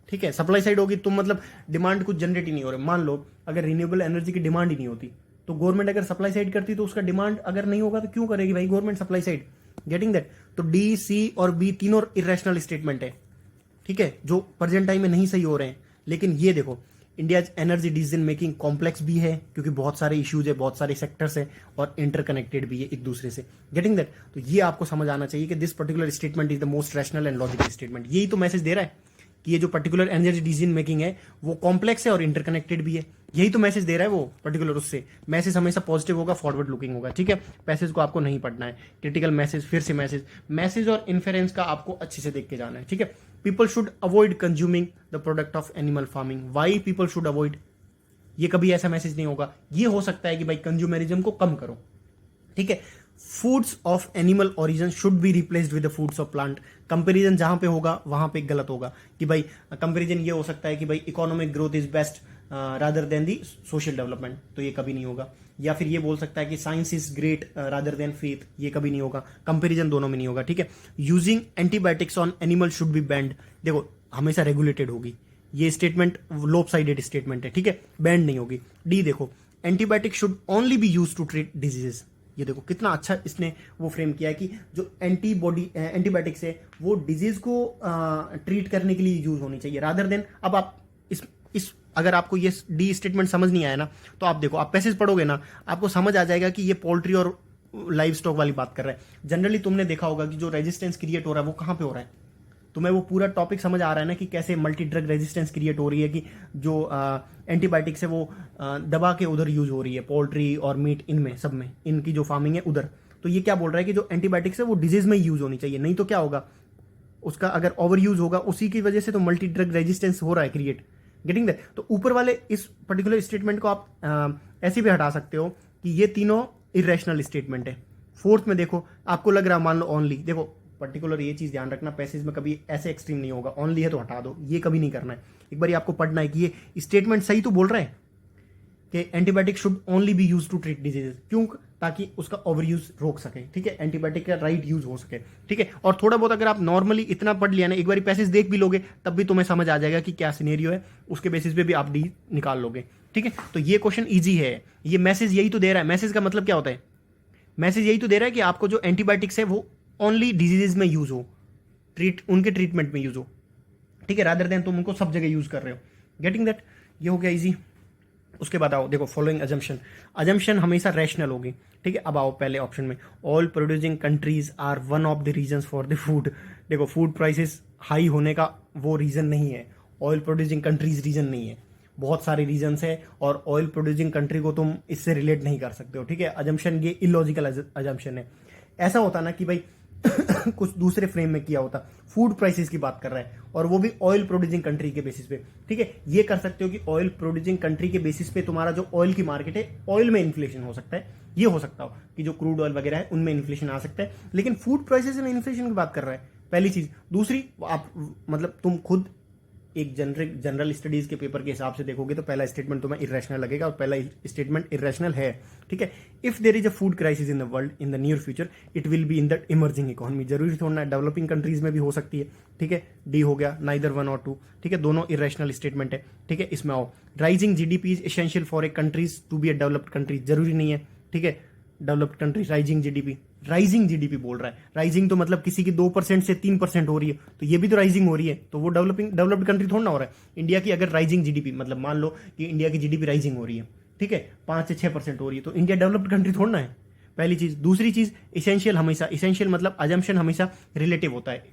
ठीक है, सप्लाई साइड होगी, तुम मतलब डिमांड कुछ जनरेट ही नहीं हो रहे। मान लो अगर रिन्यूएबल एनर्जी की डिमांड ही नहीं होती तो गवर्नमेंट अगर सप्लाई साइड करती तो उसका डिमांड अगर नहीं होगा तो क्यों करेगी भाई government supply side. Getting that. तो डी, सी और बी तीनों इरेशनल स्टेटमेंट है। ठीक है, जो प्रेजेंट टाइम में नहीं सही हो रहे हैं। लेकिन ये देखो, India energy decision making complex भी है क्योंकि बहुत सारे इश्यूज है, बहुत सारे सेक्टर्स है और इंटरकनेक्टेड भी है एक दूसरे से। Getting that. तो ये आपको समझ आना चाहिए कि this particular statement is the most rational and logical statement. यही तो मैसेज दे रहा है कि ये जो पर्टिकुलर एनर्जी डिसीजन मेकिंग है वो कॉम्प्लेक्स है और इंटरकनेक्टेड भी है। यही तो मैसेज दे रहा है वो पर्टिकुलर, उससे मैसेज हमेशा पॉजिटिव होगा, फॉरवर्ड लुकिंग होगा। ठीक है, पैसेज को आपको नहीं पढ़ना है, क्रिटिकल मैसेज, फिर से मैसेज और इन्फेरेंस का आपको अच्छे से देख के जाना है। ठीक है, people should avoid consuming the product of animal farming. Why people should avoid, ये कभी ऐसा मैसेज नहीं होगा। ये हो सकता है कि भाई कंज्यूमरिज्म को कम करो। ठीक है, foods of animal origin should be replaced with the foods of plant. Comparison जहां पे होगा वहां पे गलत होगा कि भाई कंपेरिजन ये हो सकता है कि भाई economic growth is best rather than the social development, तो ये कभी नहीं होगा। या फिर ये बोल सकता है कि science is great rather than faith, ये कभी नहीं होगा। कंपेरिजन दोनों में नहीं होगा। ठीक है, using antibiotics on animal should be band, देखो हमेशा रेगुलेटेड होगी, ये स्टेटमेंट लोप साइडेड स्टेटमेंट है। ठीक है, बैंड नहीं होगी। डी देखो, antibiotic should only be use to treat diseases. ये देखो कितना अच्छा इसने वो फ्रेम किया है कि जो एंटीबायोटिक्स है वो डिजीज को ट्रीट करने के लिए यूज होनी चाहिए रादर देन। अब आप इस अगर आपको ये डी स्टेटमेंट समझ नहीं आया ना तो आप देखो, आप पैसेज पढ़ोगे ना आपको समझ आ जाएगा कि ये पोल्ट्री और लाइव स्टॉक वाली बात कर रहा है। जनरली तुमने देखा होगा कि जो रेजिस्टेंस क्रिएट हो रहा है वो कहां पे हो रहा है, तुम्हें वो पूरा टॉपिक समझ आ रहा है ना कि कैसे मल्टी ड्रग रेजिस्टेंस क्रिएट हो रही है, कि जो एंटीबायोटिक्स है वो दबा के उधर यूज हो रही है, पोल्ट्री और मीट, इनमें सब में इनकी जो फार्मिंग है उधर। तो ये क्या बोल रहा है कि जो एंटीबायोटिक्स है वो डिजीज में यूज होनी चाहिए, नहीं तो क्या होगा उसका अगर ओवर यूज होगा उसी की वजह से तो मल्टी ड्रग रेजिस्टेंस हो रहा है क्रिएट। Getting that. तो ऊपर वाले इस पर्टिकुलर स्टेटमेंट को आप ऐसे भी हटा सकते हो कि ये तीनों इरेशनल स्टेटमेंट है। फोर्थ में देखो, आपको लग रहा है मान लो ओनली, देखो पर्टिकुलर ये चीज ध्यान रखना, पैसेज में कभी ऐसे एक्सट्रीम नहीं होगा, ओनली है तो हटा दो, ये कभी नहीं करना है। एक बार आपको पढ़ना है कि ये स्टेटमेंट सही तो बोल रहा है, कि antibiotic should only be use to treat diseases, क्यों? ताकि उसका ओवर यूज रोक सके, ठीक है, एंटीबायोटिक का राइट यूज हो सके, ठीक है। और थोड़ा बहुत अगर आप नॉर्मली इतना पढ़ लिया ना, एक बार पैसेज देख भी लोगे तब भी तुम्हें समझ आ जाएगा कि क्या सिनेरियो है, उसके बेसिस पे भी आप डी निकाल लोगे, ठीक है। तो ये क्वेश्चन ईजी है, ये मैसेज यही तो दे रहा है। मैसेज का मतलब क्या होता है? मैसेज यही तो दे रहा है कि आपको जो एंटीबायोटिक्स है वो ओनली डिजीजेज में यूज हो, उनके ट्रीटमेंट में यूज हो, ठीक है, रादर देन तुम उनको सब जगह यूज कर रहे हो। Getting that? ये हो गया इजी। उसके बाद आओ देखो फॉलोइंग अजम्पशन। अजम्पशन हमेशा रैशनल होगी, ठीक है। अब आओ पहले ऑप्शन में, all producing countries are one of the reasons for the food. देखो फूड प्राइसेस हाई होने का वो रीजन नहीं है, ऑयल प्रोड्यूसिंग कंट्रीज रीजन नहीं है, बहुत सारे रीजंस है और ऑयल प्रोड्यूसिंग कंट्री को तुम इससे रिलेट नहीं कर सकते हो, ठीक है। अजम्पशन ये इलॉजिकल अजम्पशन है। ऐसा होता ना कि भाई कुछ दूसरे फ्रेम में किया होता, फूड प्राइसेस की बात कर रहा है और वो भी ऑयल प्रोड्यूसिंग कंट्री के बेसिस पे, ठीक है। ये कर सकते हो कि ऑयल प्रोड्यूसिंग कंट्री के बेसिस पे तुम्हारा जो ऑयल की मार्केट है, ऑयल में इन्फ्लेशन हो सकता है, ये हो सकता हो कि जो क्रूड ऑयल वगैरह है उनमें इन्फ्लेशन आ सकता है, लेकिन फूड प्राइसेस में इन्फ्लेशन की बात कर रहा है, पहली चीज। दूसरी, आप मतलब तुम खुद एक जनरल स्टडीज के पेपर के हिसाब से देखोगे तो पहला स्टेटमेंट तुम्हें इरेशनल लगेगा और पहला स्टेटमेंट इरेशनल है, ठीक है। If there is a food crisis in the world in the near future it will be in the emerging economy. जरूरी थोड़ा डेवलपिंग कंट्रीज में भी हो सकती है, ठीक है। डी हो गया, नाइदर वन और टू, ठीक है, दोनों इरेशनल स्टेटमेंट है, ठीक है। इसमें आओ, rising GDP is essential for a countries to be a developed country. जरूरी नहीं है, ठीक है। डेवलप्ड कंट्री राइजिंग जीडीपी बोल रहा है, राइजिंग तो मतलब किसी की 2% से 3% हो रही है, तो ये भी तो राइजिंग हो रही है, तो वो डेवलप्ड कंट्री थोड़ा ना हो रहा है। इंडिया की अगर राइजिंग जीडीपी, मतलब मान लो कि इंडिया की जीडीपी राइजिंग हो रही है, ठीक है, 5 से 6% हो रही है, तो इंडिया डेवलप्ड कंट्री थोड़ा ना है, पहली चीज। दूसरी चीज, इसेंशियल मतलब अजम्पशन हमेशा रिलेटिव होता है,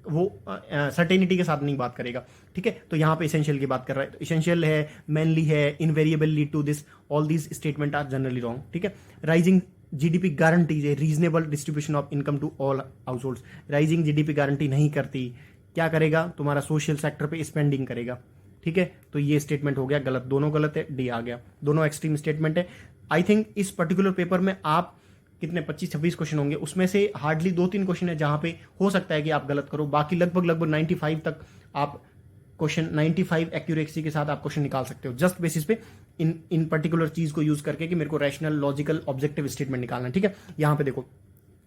वो सर्टेनिटी के साथ नहीं बात करेगा, ठीक है। तो यहाँ पे इसेंशियल की बात कर रहा है, तो इसेंशियल है, मैनली है, invariable lead to this, all these statement are generally wrong, ठीक है। Rising GDP guarantees a reasonable distribution of income to all household. Rising GDP guarantee नहीं करती, क्या करेगा? तुम्हारा सोशल सेक्टर पे स्पेंडिंग करेगा, ठीक है। तो ये स्टेटमेंट हो गया गलत, दोनों गलत है, डी आ गया, दोनों एक्सट्रीम स्टेटमेंट है। आई थिंक इस पर्टिकुलर पेपर में आप कितने 25-26 क्वेश्चन होंगे, उसमें से हार्डली 2-3 क्वेश्चन है जहां पे हो सकता है कि आप गलत करो, बाकी लगभग 95 तक आप क्वेश्चन 95 एक्यूरेसी के साथ आप क्वेश्चन निकाल सकते हो, जस्ट बेसिस पे इन पर्टिकुलर चीज को यूज करके कि मेरे को रैशनल, लॉजिकल, ऑब्जेक्टिव स्टेटमेंट निकालना है, ठीक है। यहां पे देखो,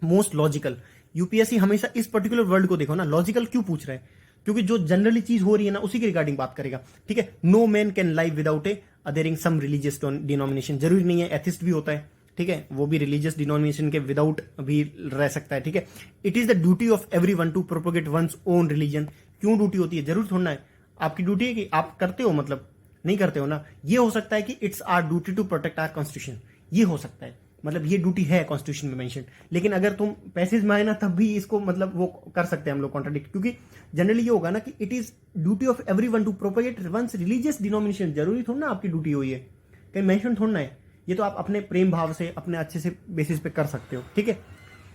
मोस्ट लॉजिकल, यूपीएससी हमेशा इस पर्टिकुलर वर्ड को देखो ना, लॉजिकल क्यों पूछ रहे हैं? क्योंकि जो जनरली चीज हो रही है ना उसी के रिगार्डिंग बात करेगा, ठीक है। No man can live without a othering some religious denomination. जरूरी नहीं है, एथिस्ट भी होता है, ठीक है, वो भी रिलीजियस डिनोमिनेशन के विदाउट भी रह सकता है, ठीक है। It is the duty of everyone to propagate one's own religion. क्यों ड्यूटी होती है? जरूर थोड़ा है, आपकी ड्यूटी है कि आप करते हो, मतलब नहीं करते हो ना। ये हो सकता है कि it's our duty to protect our constitution, ये हो सकता है, मतलब ये ड्यूटी है कॉन्स्टिट्यूशन में मेंशन। लेकिन अगर तुम पैसेज में आए ना तब भी इसको मतलब वो कर सकते हैं हम लोग कॉन्ट्राडिक्ट, क्योंकि जनरली ये होगा ना कि it is duty of everyone to propagate one's religious denomination. जरूरी थोड़ा ना आपकी ड्यूटी हुई है, कहीं मेंशन थोड़ा ना है, ये तो आप अपने प्रेम भाव से, अपने अच्छे से बेसिस पे कर सकते हो, ठीक है।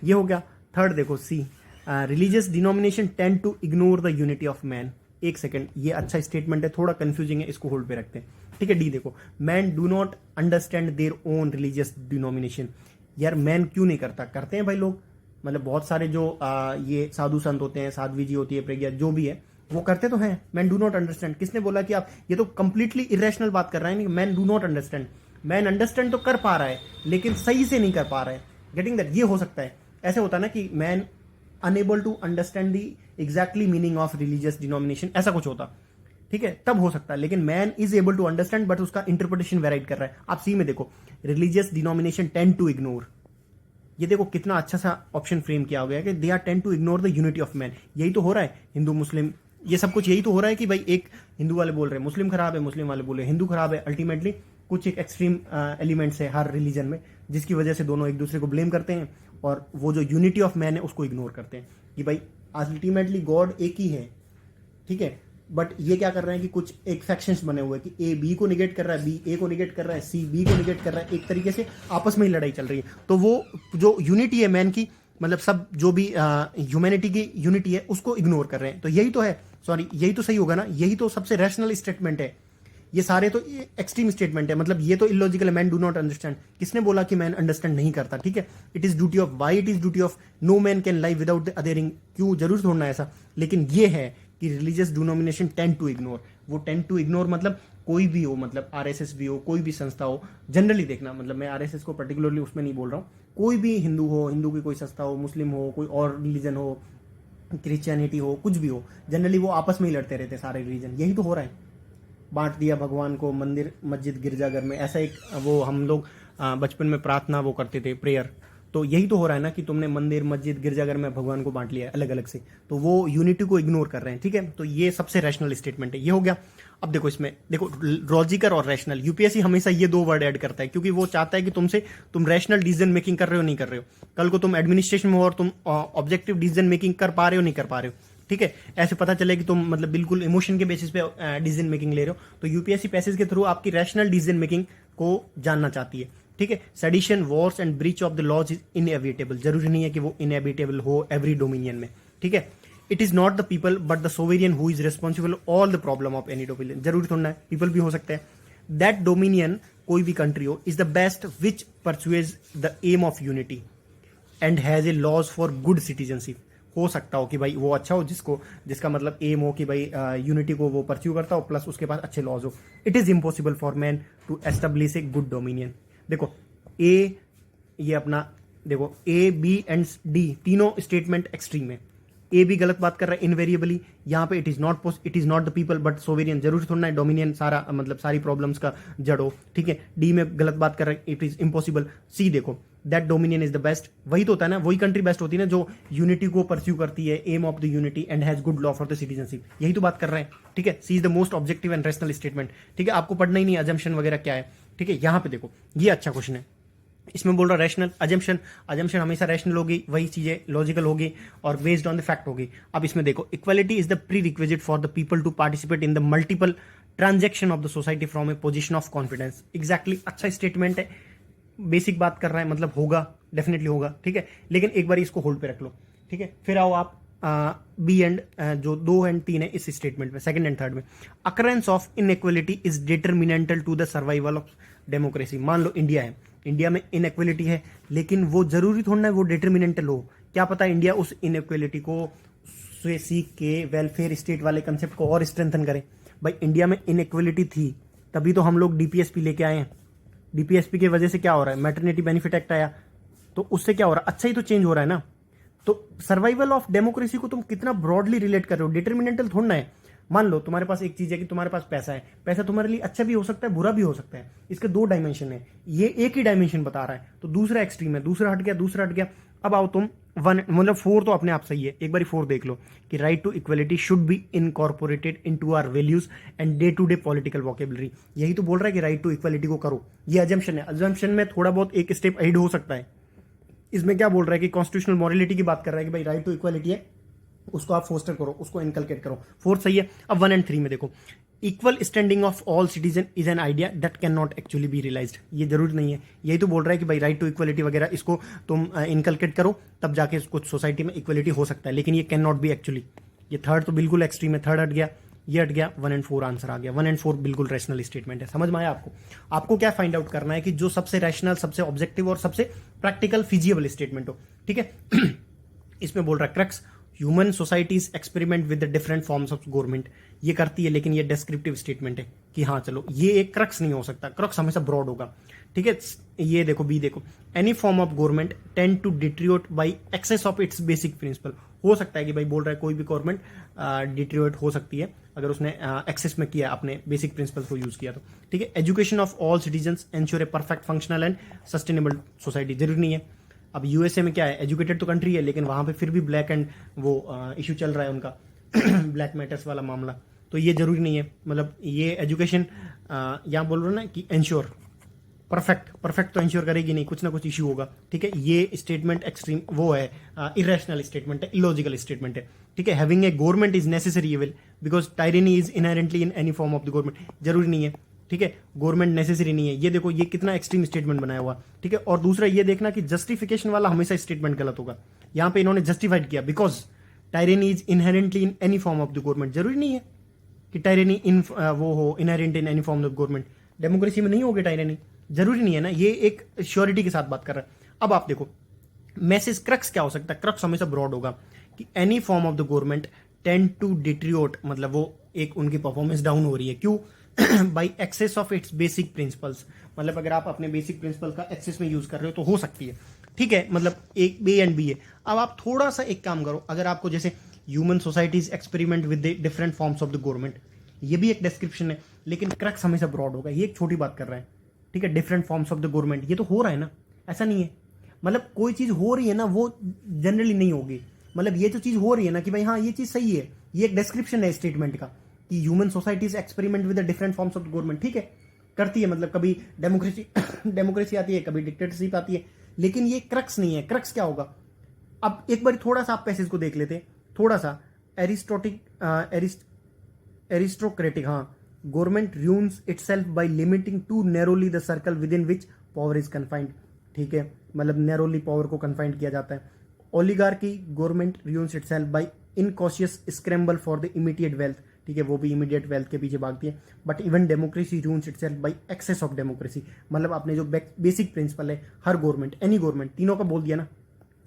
ये हो गया। थर्ड देखो, C, religious denomination tend to ignore the unity of man. एक सेकंड, ये अच्छा स्टेटमेंट है, थोड़ा कंफ्यूजिंग है, इसको होल्ड पे रखते हैं, ठीक है। डी देखो, man do not understand their own religious denomination. यार मैन क्यों नहीं करता? करते हैं भाई लोग, मतलब बहुत सारे जो ये साधु संत होते हैं, साध्वी जी होती है, प्रज्ञा जो भी है, वो करते तो हैं। मैन डू नॉट अंडरस्टैंड, किसने बोला कि आप, ये तो कंप्लीटली इरेशनल बात कर रहे हैं, man do not understand. Man understand तो कर पा रहा है लेकिन सही से नहीं कर पा रहा है, गेटिंग दैट? ये हो सकता है, ऐसे होता है ना कि man unable to understand the exactly meaning of religious denomination, ऐसा कुछ होता, ठीक है, तब हो सकता है। लेकिन man is able to understand but उसका इंटरप्रिटेशन वेराइट कर रहा है। आप सी में देखो, religious denomination tend to ignore, ये देखो कितना अच्छा सा ऑप्शन फ्रेम किया गया कि they are tend to ignore the unity of man. यही तो हो रहा है, हिंदू मुस्लिम, ये सब कुछ यही तो हो रहा है कि भाई एक हिंदू वाले बोल रहे हैं मुस्लिम खराब है, मुस्लिम वाले बोल रहे हैं हिंदू खराब है। अल्टीमेटली कुछ एक एक्सट्रीम एलिमेंट्स है हर रिलीजन में, जिसकी वजह से दोनों एक दूसरे को ब्लेम करते हैं और वो जो यूनिटी ऑफ मैन है उसको इग्नोर करते हैं कि भाई अल्टीमेटली गॉड एक ही है, ठीक है। बट ये क्या कर रहे हैं कि कुछ एक फैक्शंस बने हुए हैं कि ए बी को निगेट कर रहा है, बी ए को निगेट कर रहा है, सी बी को निगेट कर रहा है, एक तरीके से आपस में ही लड़ाई चल रही है। तो वो जो यूनिटी है मैन की, मतलब सब जो भी ह्यूमैनिटी की यूनिटी है उसको इग्नोर कर रहे हैं। तो यही तो है, सॉरी यही तो सही होगा ना, यही तो सबसे रैशनल स्टेटमेंट है। ये सारे तो एक्सट्रीम स्टेटमेंट है, मतलब ये तो इलॉजिकल है। मैन डू नॉट अंडरस्टैंड, किसने बोला कि मैन अंडरस्टैंड नहीं करता, ठीक है। It is duty of, why it is duty of, no man can live without othering, क्यों? जरूर छोड़ना ऐसा, लेकिन ये है कि religious denomination tend to ignore. वो टेंड टू इग्नोर मतलब कोई भी हो, मतलब आरएसएस भी हो, कोई भी संस्था हो, जनरली देखना, मतलब मैं आरएसएस को पर्टिकुलरली उसमें नहीं बोल रहा हूँ, कोई भी हिंदू हो, हिंदू की कोई संस्था हो, मुस्लिम हो, कोई और रिलीजन हो, क्रिश्चियनिटी हो, कुछ भी हो, जनरली वो आपस में ही लड़ते रहते सारे रिलीजन। यही तो हो रहा है, बांट दिया भगवान को मंदिर मस्जिद गिरजाघर में। ऐसा एक वो हम लोग बचपन में प्रार्थना वो करते थे, प्रेयर, तो यही तो हो रहा है ना कि तुमने मंदिर मस्जिद गिरजाघर में भगवान को बांट लिया अलग अलग से, तो वो यूनिटी को इग्नोर कर रहे हैं। ठीक है, तो ये सबसे रैशनल स्टेटमेंट है, ये हो गया। अब देखो इसमें देखो लॉजिकल और रैशनल, यूपीएससी हमेशा ये दो वर्ड ऐड करता है क्योंकि वो चाहता है कि तुमसे तुम रैशनल डिसीजन मेकिंग कर रहे हो नहीं कर रहे हो, कल को तुम एडमिनिस्ट्रेशन में हो और तुम ऑब्जेक्टिव डिसीजन मेकिंग कर पा रहे हो नहीं कर पा रहे हो। ठीक है, ऐसे पता चले कि तुम मतलब बिल्कुल इमोशन के बेसिस पे डिसीजन मेकिंग ले रहे हो, तो यूपीएससी पैसेज के थ्रू आपकी रैशनल डिसीजन मेकिंग को जानना चाहती है। ठीक है, sedition wars and breach of the laws is inevitable, जरूरी नहीं है कि वो इनएविटेबल हो एवरी डोमिनियन में। ठीक है, it is not the people but the sovereign who is responsible all the problem of any dominion, जरूरी थोड़ा है पीपल भी हो सकते हैं। दैट डोमिनियन कोई भी कंट्री हो is the best which pursues the aim of unity and has a laws for good citizenship. हो सकता हो कि भाई वो अच्छा हो जिसका मतलब एम हो कि भाई यूनिटी को वो परस्यू करता हो प्लस उसके पास अच्छे लॉज हो। It is impossible for man to establish a good dominion. देखो ये अपना देखो ए बी एंड डी तीनों स्टेटमेंट एक्सट्रीम है। ए भी गलत बात कर रहा है इनवेरिएबली, यहाँ पे it is not the people but sovereign, जरूरी थोड़ा है डोमिनियन सारा मतलब सारी प्रॉब्लम्स का जड़ हो। ठीक है, डी में गलत बात कर रहा है, इट इज इम्पॉसिबल। सी देखो that dominion is the best, वही तो होता है ना, वही कंट्री बेस्ट होती है ना जो यूनिटी को परस्यू करती है, aim of the unity and has good law for the citizenship, यही तो बात कर रहे हैं। ठीक है, C is the most objective and rational statement. ठीक है, आपको पढ़ना ही नहीं अजम्पशन वगैरह क्या है। ठीक है, यहाँ पे देखो ये अच्छा क्वेश्चन है, इसमें बोल रहा रैशनल अजम्पशन हमेशा रैशनल होगी, वही चीजें लॉजिकल होगी और बेस्ड ऑन द फैक्ट होगी। अब इसमें देखो equality is the prerequisite for the people to participate in the multiple transaction of the society from a position of confidence. Exactly अच्छा स्टेटमेंट है, बेसिक बात कर रहा है, मतलब होगा डेफिनेटली होगा। ठीक है, लेकिन एक बार इसको होल्ड पे रख लो। ठीक है, फिर आओ आप बी एंड जो 2 एंड 3 है इस स्टेटमेंट में, सेकंड एंड थर्ड में, occurrence of inequality is detrimental to the survival of democracy. मान लो इंडिया है, इंडिया में इनइक्वालिटी है, लेकिन वो जरूरी थोड़ा ना वो डिटरमिनेंटल हो, क्या पता इंडिया उस इनइक्वालिटी को से सीख के वेलफेयर स्टेट वाले कंसेप्ट को और स्ट्रेंथन करे। भाई इंडिया में इनइक्वालिटी थी तभी तो हम लोग डीपीएसपी लेके आए हैं, डीपीएसपी की वजह से क्या हो रहा है, मैटरनिटी बेनिफिट एक्ट आया, तो उससे क्या हो रहा है, अच्छा ही तो चेंज हो रहा है ना। तो सर्वाइवल ऑफ डेमोक्रेसी को तुम कितना ब्रॉडली रिलेट कर रहे हो, डिटरमिनेंटल थोड़ा है। मान लो तुम्हारे पास एक चीज है कि तुम्हारे पास पैसा है, पैसा तुम्हारे लिए अच्छा भी हो सकता है बुरा भी हो सकता है, इसके 2 डायमेंशन है, ये एक ही डायमेंशन बता रहा है, तो दूसरा एक्सट्रीम है, दूसरा हट गया, दूसरा हट गया। अब आओ तुम 1 मतलब 4 तो अपने आप सही है, एक बार 4 देख लो कि right to equality should be incorporated into our values and day to day political vocabulary. यही तो बोल रहा है कि राइट टू इक्वलिटी को करो, ये अजम्पशन है, अजम्पशन में थोड़ा बहुत एक स्टेप अहेड हो सकता है। इसमें क्या बोल रहा है कि कॉन्स्टिट्यूशनल मॉरलिटी की बात कर रहा है कि भाई राइट टू इक्वलिटी है, उसको आप फोस्टर करो, उसको इनकलकेट करो, 4 सही है। अब 1 एंड 3 में देखो equal standing of all citizen is an idea that can not actually be realised, ये जरूरी नहीं है। यही तो बोल रहा है कि भाई राइट टू इक्वलिटी वगैरह इसको तुम इनकलकेट करो तब जाके कुछ सोसाइटी में इक्वलिटी हो सकता है, लेकिन ये कैन नॉट बी एक्चुअली। ये थर्ड तो बिल्कुल एक्सट्रीम है, थर्ड हट गया, ये हट गया, 1 एंड 4 आंसर आ गया। 1 एंड 4 बिल्कुल रैशनल स्टेटमेंट है। समझ में आया आपको? आपको क्या फाइंड आउट करना है कि जो सबसे रैशनल, सबसे ऑब्जेक्टिव और सबसे प्रैक्टिकल फिजिबल स्टेटमेंट हो। ठीक है इसमें बोल रहा है crux human societies experiment with the different forms of government, ये करती है, लेकिन ये डिस्क्रिप्टिव स्टेटमेंट है कि हाँ चलो ये एक क्रक्स नहीं हो सकता, क्रक्स हमेशा ब्रॉड होगा। ठीक है, ये देखो बी देखो, any form of government tend to deteriorate by excess of its basic principle. हो सकता है कि भाई बोल रहा है कोई भी गवर्नमेंट डिट्रियोट हो सकती है अगर उसने एक्सेस में किया, अपने बेसिक प्रिंसिपल को यूज किया तो। ठीक है, education of all citizens ensure a perfect functional and sustainable society, जरूरी नहीं है। अब यूएसए में क्या है, एजुकेटेड तो कंट्री है, लेकिन वहां पे फिर भी ब्लैक एंड वो इशू चल रहा है उनका ब्लैक मैटर्स वाला मामला, तो ये जरूरी नहीं है। मतलब ये एजुकेशन यहाँ बोल रहे हो ना कि एंश्योर परफेक्ट तो एंश्योर करेगी नहीं, कुछ ना कुछ इशू होगा। ठीक है, ये स्टेटमेंट एक्सट्रीम वो है, इरेशनल स्टेटमेंट है, इलॉजिकल स्टेटमेंट है। ठीक है, having a government is necessary evil because टायरेनी is inherently in any form of the government, जरूरी नहीं है। ठीक है, गवर्नमेंट नेसेसरी नहीं है, ये देखो ये कितना एक्सट्रीम स्टेटमेंट बनाया हुआ। ठीक है, और दूसरा ये देखना कि जस्टिफिकेशन वाला हमेशा स्टेटमेंट गलत होगा। यहां पे इन्होंने जस्टिफाइड किया because टायरेनी is inherently in any form of the government, जरूरी नहीं है कि टायरेनी इन वो हो inherent in any form of government, democracy में नहीं होगी टायरेनी, जरूरी नहीं है ना, ये एक श्योरिटी के साथ बात कर रहा है। अब आप देखो मैसेज क्रक्स क्या हो सकता है, क्रक्स हमेशा ब्रॉड होगा कि any form of the government tend to deteriorate, मतलब वो एक उनकी परफॉर्मेंस डाउन हो रही है, क्यों, by excess of its basic principles, मतलब अगर आप अपने बेसिक प्रिंसिपल का एक्सेस में यूज कर रहे हो तो हो सकती है, ठीक है, मतलब एक ए एंड बी है। अब आप थोड़ा सा एक काम करो, अगर आपको जैसे human societies experiment with the different forms of the government, ये भी एक डिस्क्रिप्शन है, लेकिन क्रक्स हमेशा ब्रॉड होगा, ये एक छोटी बात कर रहा है, ठीक है, different forms of the government, ये तो हो रहा है ना, ऐसा नहीं है, मतलब कोई चीज हो रही है ना वो जनरली नहीं होगी, मतलब ये जो चीज हो रही है ना कि भाई हाँ ये चीज सही है, ये एक डिस्क्रिप्शन है स्टेटमेंट का कि human societies experiment with the different forms of the government, ठीक है, करती है, मतलब कभी डेमोक्रेसी डेमोक्रेसी आती है, कभी डिक्टेटरशिप आती है, लेकिन ये क्रक्स नहीं है। क्रक्स क्या होगा, अब एक बार थोड़ा सा आप पैसेज को देख लेते, थोड़ा सा एरिस्टोक्रेटिक, हाँ, government runs itself by limiting to narrowly the circle within which power is confined, ठीक है, मतलब नैरोली पावर को कन्फाइंड किया जाता है। Oligarchy, government runs itself by incautious scramble for the immediate wealth, ठीक है, वो भी इमीडिएट वेल्थ के पीछे भागती है। But even democracy रून्स itself bye access of democracy, मतलब अपने जो बेसिक प्रिंसिपल है, हर गवर्नमेंट, एनी गवर्नमेंट, तीनों का बोल दिया ना,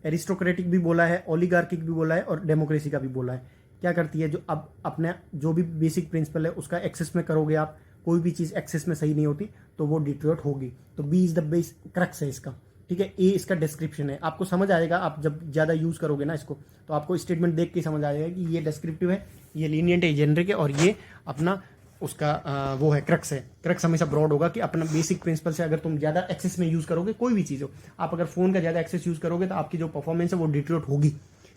एरिस्टोक्रेटिक भी बोला है, ओलिगार्किक भी बोला है और डेमोक्रेसी का भी बोला है। क्या करती है, जो अब अपने जो भी बेसिक प्रिंसिपल है उसका एक्सेस में करोगे आप, कोई भी चीज़ एक्सेस में सही नहीं होती तो वो डिट्रोट होगी, तो B is the base crux है इसका, ठीक है। ए इसका डिस्क्रिप्शन है, आपको समझ आएगा, आप जब ज़्यादा यूज़ करोगे ना इसको तो आपको स्टेटमेंट देख के समझ आएगा कि ये डिस्क्रिप्टिव है, ये लीनियंट है, जेनरिक है, और ये अपना उसका वो है क्रक्स है। क्रक्स हमेशा ब्रॉड होगा कि अपना बेसिक प्रिंसिपल से अगर तुम ज़्यादा एक्सेस में यूज़ करोगे, कोई भी चीज़ हो, आप अगर फ़ोन का ज़्यादा एक्सेस यूज़ करोगे तो आपकी जो परफॉर्मेंस है वो डिट्रोट होगी,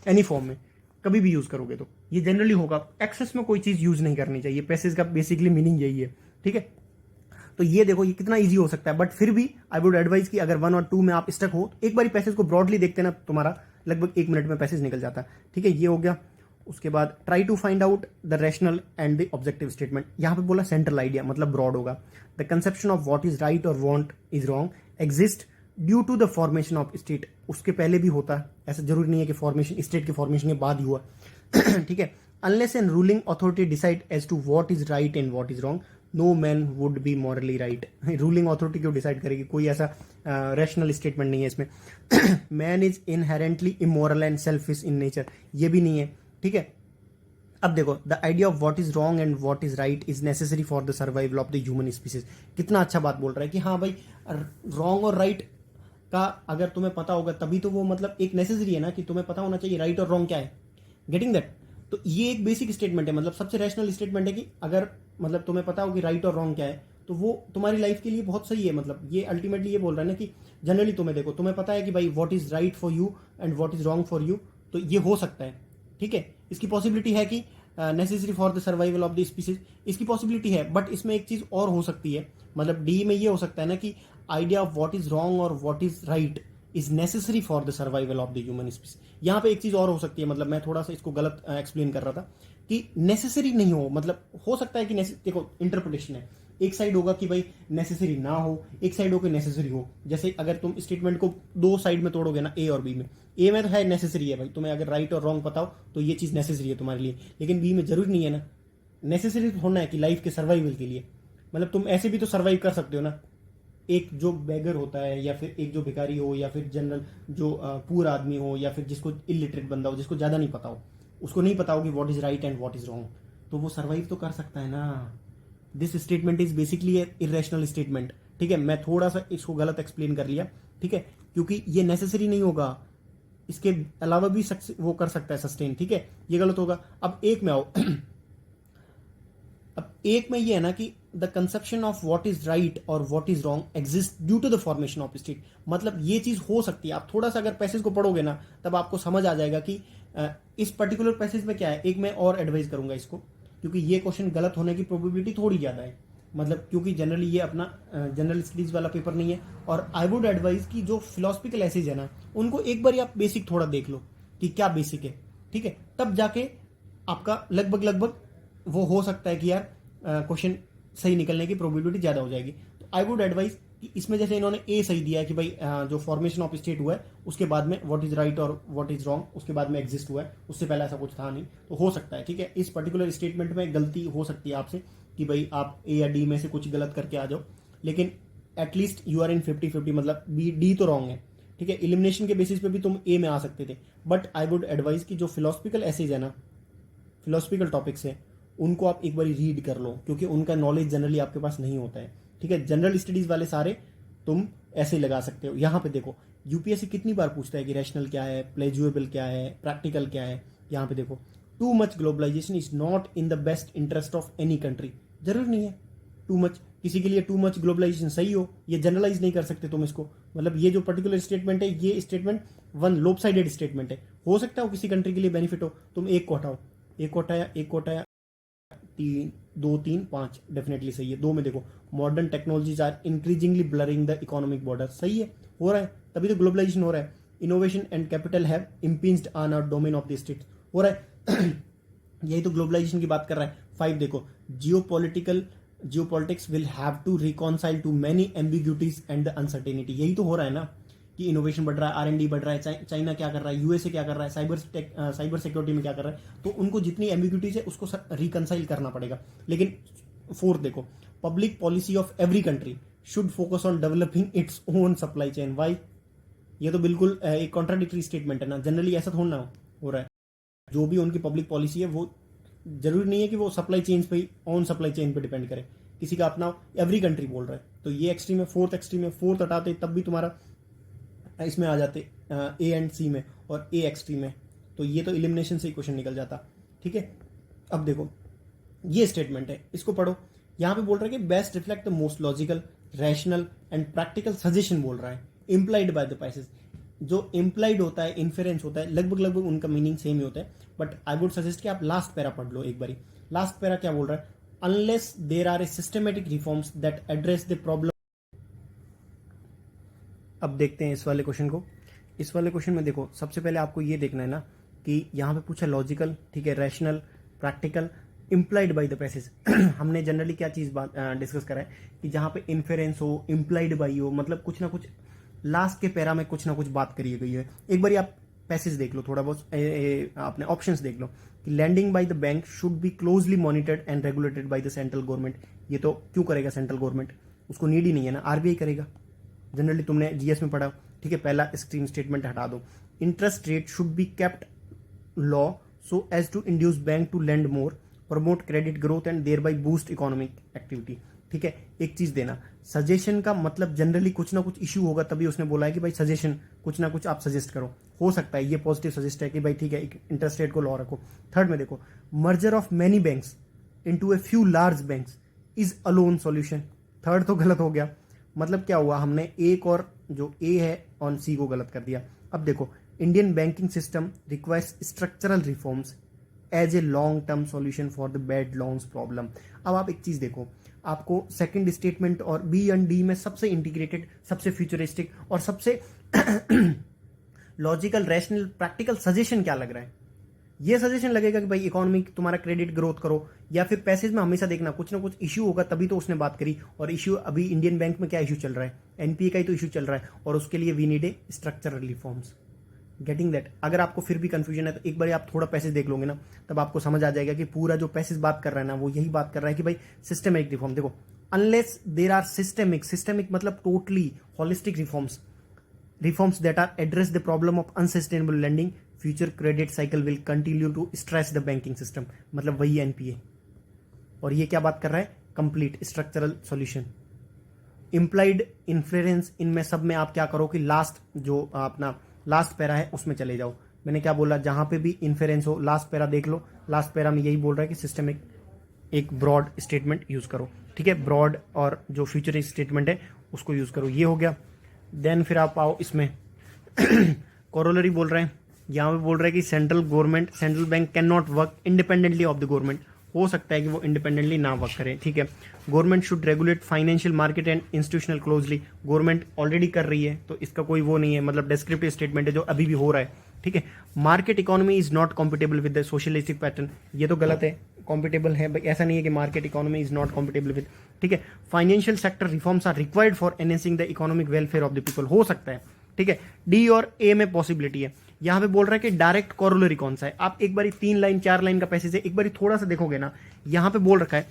एनी फॉर्म में कभी भी यूज़ करोगे तो ये जनरली होगा। एक्सेस में कोई चीज़ यूज़ नहीं करनी चाहिए, पैसेज का बेसिकली मीनिंग यही है, ठीक है। तो ये देखो ये कितना इजी हो सकता है, बट फिर भी आई वुड एडवाइज कि अगर 1 और 2 में आप स्टक हो, एक बार पैसेज को ब्रॉडली देखते ना, तुम्हारा लगभग 1 मिनट में पैसेज निकल जाता है, ठीक है, ये हो गया। उसके बाद try to find out the rational and the objective statement, यहाँ पे बोला सेंट्रल आइडिया, मतलब ब्रॉड होगा। The conception of what is right और what is wrong exist due to the formation of state, उसके पहले भी होता है, ऐसा जरूरी नहीं है कि फॉर्मेशन स्टेट के फॉर्मेशन के बाद ही हुआ ठीक है। Unless an ruling authority decide as to what is right and what is wrong, no man would be morally right. Ruling authority क्यों डिसाइड करेगी, कोई ऐसा रैशनल स्टेटमेंट नहीं है इसमें। Man is inherently immoral and selfish in nature, ये भी नहीं है, ठीक है। अब देखो, the idea of what is wrong and what is right is necessary for the survival of the human species, कितना अच्छा बात बोल रहा है कि हाँ भाई रॉन्ग और राइट का अगर तुम्हें पता होगा तभी तो वो मतलब एक नेसेसरी है ना, कि तुम्हें पता होना चाहिए राइट और रॉन्ग क्या है, गेटिंग दैट। तो ये एक बेसिक स्टेटमेंट है, मतलब सबसे रैशनल स्टेटमेंट है कि अगर मतलब तुम्हें पता हो कि राइट और रॉन्ग क्या है तो वो तुम्हारी लाइफ के लिए बहुत सही है। मतलब ये अल्टीमेटली ये बोल रहा है ना कि जनरली तुम्हें देखो, तुम्हें पता है कि भाई what is right for you and what is wrong for you, तो ये हो सकता है, ठीक है। इसकी पॉसिबिलिटी है कि necessary for the survival of the species, इसकी पॉसिबिलिटी है, बट इसमें एक चीज और हो सकती है, मतलब डी में ये हो सकता है ना कि idea of what is wrong और what is right is necessary for the survival of the human species. यहाँ पे एक चीज और हो सकती है, मतलब मैं थोड़ा सा इसको गलत एक्सप्लेन कर रहा था कि नेसेसरी नहीं हो, मतलब हो सकता है कि देखो इंटरप्रिटेशन है, एक साइड होगा कि भाई नेसेसरी ना हो, एक साइड होगा नेसेसरी हो। जैसे अगर तुम स्टेटमेंट को 2 साइड में तोड़ोगे ना, ए और बी में, ए में तो है नेसेसरी है भाई, तुम्हें अगर राइट और रॉन्ग पता हो तो ये चीज नेसेसरी है तुम्हारे लिए, लेकिन बी में जरूरी नहीं है ना, नेसेसरी होना है कि लाइफ के सर्वाइवल के लिए, मतलब तुम ऐसे भी तो सर्वाइव कर सकते हो ना। एक जो बेगर होता है या फिर एक जो भिखारी हो या फिर जनरल जो पुअर आदमी हो या फिर जिसको इलिटरेट बंदा हो, जिसको ज़्यादा नहीं पता हो, उसको नहीं पता हो कि what is right and what is wrong, तो वो सर्वाइव तो कर सकता है ना। This statement is basically irrational statement, ठीक है। मैं थोड़ा सा इसको गलत एक्सप्लेन कर लिया, ठीक है, क्योंकि ये नेसेसरी नहीं होगा, इसके अलावा भी वो कर सकता है सस्टेन, ठीक है, ये गलत होगा। अब एक में आओ अब एक में ये है ना कि the conception of what is right और what is wrong exist due to the formation of state, मतलब ये चीज हो सकती है। आप थोड़ा सा अगर पैसेज को पढ़ोगे ना तब आपको समझ आ जाएगा कि इस पर्टिकुलर पैसेज में क्या है। एक मैं और एडवाइस करूंगा इसको, क्योंकि ये क्वेश्चन गलत होने की प्रोबेबिलिटी थोड़ी ज्यादा है, मतलब क्योंकि जनरली ये अपना जनरल स्टडीज वाला पेपर नहीं है। और आई वुड एडवाइज कि जो फिलोसफिकल एसेज है ना उनको एक बार आप बेसिक थोड़ा देख लो कि क्या बेसिक है, ठीक है, तब जाके आपका लगभग वो हो सकता है कि यार क्वेश्चन सही निकलने की प्रोबेबिलिटी ज्यादा हो जाएगी। तो आई वुड एडवाइज कि इसमें जैसे इन्होंने ए सही दिया है कि भाई जो फॉर्मेशन ऑफ स्टेट हुआ है उसके बाद में व्हाट इज राइट और व्हाट इज रॉन्ग उसके बाद में एग्जिस्ट हुआ है, उससे पहले ऐसा कुछ था नहीं, तो हो सकता है, ठीक है। इस पर्टिकुलर स्टेटमेंट में गलती हो सकती है आपसे कि भाई आप ए या डी में से कुछ गलत करके आ जाओ, लेकिन एटलीस्ट यू आर इन 50-50, मतलब बी डी तो रॉन्ग है, ठीक है। इलिमिनेशन के बेसिस पे भी तुम ए में आ सकते थे, बट आई वुड एडवाइज कि जो फिलोसफिकल एसेज है ना, फिलोसफिकल टॉपिक्स है उनको आप एक बार रीड कर लो, क्योंकि उनका नॉलेज जनरली आपके पास नहीं होता है। ठीक है, जनरल स्टडीज वाले सारे तुम ऐसे ही लगा सकते हो। यहाँ पे देखो यूपीएससी कितनी बार पूछता है कि रैशनल क्या है, प्लेजुएबल क्या है, प्रैक्टिकल क्या है। यहाँ पे देखो too much globalisation is not in the best interest of any country. जरूर नहीं है टू मच, किसी के लिए टू मच ग्लोबलाइजेशन सही हो, ये जनरलाइज नहीं कर सकते तुम इसको। मतलब ये जो पर्टिकुलर स्टेटमेंट है, ये स्टेटमेंट वन लोपसाइडेड स्टेटमेंट है। हो सकता है किसी कंट्री के लिए बेनिफिट हो, तुम एक को हटाओ, एक को हटाया, एक को हटाया, 3 2 3 5 डेफिनेटली सही है। 2 में देखो modern technologies are increasingly blurring the economic border, सही है, हो रहा है, तभी तो ग्लोबलाइजेशन हो रहा है। Innovation and capital have impinged on our domain of the state, हो रहा है यही तो ग्लोबलाइजेशन की बात कर रहा है। 5 देखो geopolitics will have to reconcile to many ambiguities and the uncertainty, यही तो हो रहा है ना कि इनोवेशन बढ़ रहा है, R&D बढ़ रहा है, चाइना क्या कर रहा है, यूएसए क्या कर रहा है, साइबर सिक्योरिटी में क्या कर रहा है, तो उनको जितनी एम्बिग्यूटीज है उसको रिकंसाइल करना पड़ेगा। लेकिन 4 देखो public policy of every country should focus on developing its own supply chain. Why, ये तो बिल्कुल एक कॉन्ट्राडिक्टरी स्टेटमेंट है ना, जनरली ऐसा थोड़ा ना हो रहा है। जो भी उनकी पब्लिक पॉलिसी है वो जरूरी नहीं है कि वो सप्लाई चेन पे, ऑन सप्लाई चेन पे डिपेंड करे, किसी का अपना एवरी कंट्री बोल रहा है। तो ये एक्सट्रीम है, 4th एक्सट्रीम है, 4th हटाते तब भी तुम्हारा इसमें आ जाते ए एंड सी में, और ए एक्सट्रीम में, तो ये तो इलिमिनेशन से ही क्वेश्चन निकल जाता। ठीक है, अब देखो ये स्टेटमेंट है, इसको पढ़ो। यहां पे बोल रहा है कि best reflect the most logical rational and practical suggestion बोल रहा है इम्प्लाइड बाय द पैसेज। जो इम्प्लाइड होता है, इन्फेरेंस होता है, लगभग उनका मीनिंग सेम ही होता है, बट आई वुड सजेस्ट कि आप लास्ट पैरा पढ़ लो एक बारी। लास्ट पैरा क्या बोल रहा है, unless there are a systematic reforms that address the problem. अब देखते हैं इस वाले क्वेश्चन को। इस वाले क्वेश्चन में देखो सबसे पहले आपको ये देखना है ना कि यहाँ पे पूछा लॉजिकल, ठीक है, rational, practical, implied by the passage. हमने जनरली क्या चीज डिस्कस करा है कि जहाँ पे इन्फेरेंस हो, इम्प्लाइड बाई हो, मतलब कुछ ना कुछ लास्ट के पैरा में कुछ ना कुछ बात करी गई है। एक बार आप पैसेज देख लो, थोड़ा बहुत अपने ऑप्शंस देख लो कि lending by the bank should be closely monitored and regulated by the central government. ये तो क्यों करेगा सेंट्रल गवर्नमेंट, उसको नीड ही नहीं है ना, आरबीआई करेगा, जनरली तुमने जीएस में पढ़ा। ठीक है, पहला एक्सट्रीम स्टेटमेंट हटा दो। Interest rate should be kept low so as to induce bank to lend more, promote credit growth and thereby boost economic activity. ठीक है, एक चीज देना, सजेशन का मतलब जनरली कुछ ना कुछ इश्यू होगा तभी उसने बोला है कि भाई सजेशन, कुछ ना कुछ आप सजेस्ट करो। हो सकता है ये पॉजिटिव सजेस्ट है कि भाई ठीक है इंटरेस्ट रेट को लॉ रखो। 3rd में देखो merger of many banks into a few large banks is alone solution. 3rd तो गलत हो गया, मतलब क्या हुआ, हमने एक और जो ए है ऑन सी को गलत कर दिया। अब देखो Indian banking system requires structural reforms as a long term solution for the bad loans problem. अब आप एक चीज देखो, आपको सेकंड स्टेटमेंट और बी एंड डी में सबसे इंटीग्रेटेड, सबसे फ्यूचरिस्टिक और सबसे लॉजिकल, रैशनल, प्रैक्टिकल सजेशन क्या लग रहा है? ये सजेशन लगेगा कि भाई इकोनॉमी तुम्हारा क्रेडिट ग्रोथ करो, या फिर पैसेज में हमेशा देखना कुछ ना कुछ इश्यू होगा तभी तो उसने बात करी। और इश्यू अभी इंडियन बैंक में क्या इश्यू चल रहा है, एनपीए का ही तो इश्यू चल रहा है, और उसके लिए we need a structural reforms. Getting that? अगर आपको फिर भी कंफ्यूजन है तो एक बार आप थोड़ा पैसेज देख लोगे ना, तब आपको समझ आ जाएगा कि पूरा जो पैसेज बात कर रहा है ना वो यही बात कर रहा है कि भाई सिस्टमिक रिफॉर्म। देखो अनलेस देर आर सिस्टमिक मतलब totally holistic reforms that are address the problem of unsustainable lending, future credit cycle will continue to stress the banking system. मतलब वही एनपीए, और ये क्या बात कर रहा है, complete structural solution. Implied influence, इनमें सब में आप क्या करो कि लास्ट जो अपना लास्ट पैरा है उसमें चले जाओ। मैंने क्या बोला, जहां पे भी इन्फेरेंस हो लास्ट पैरा देख लो। लास्ट पैरा में यही बोल रहा है कि सिस्टमिक एक ब्रॉड स्टेटमेंट यूज करो। ठीक है, ब्रॉड और जो फ्यूचर स्टेटमेंट है उसको यूज करो, ये हो गया। देन फिर आप आओ इसमें कोरोलरी बोल रहे हैं, यहाँ पे बोल रहे हैं कि central bank can not work independently of the government. हो सकता है कि वो इंडिपेंडेंटली ना वर्क करे। ठीक है, government should regulate financial market and institutional closely. Government already कर रही है तो इसका कोई वो नहीं है, मतलब डिस्क्रिप्टिव स्टेटमेंट है जो अभी भी हो रहा है। ठीक है, market economy is not compatible with the socialistic pattern, ये तो गलत है, कॉम्पिटेबल है, ऐसा नहीं है कि market economy is not compatible with. ठीक है, financial sector reforms are required for enhancing the economic welfare of the people. हो सकता है। ठीक है, डी और ए में पॉसिबिलिटी है। यहां पे बोल रहा है कि डायरेक्ट कॉरोलरी कौन सा है। आप एक बारी 3 लाइन 4 लाइन का पैसेज है, एक बारी थोड़ा सा देखोगे ना, यहां पे बोल रखा है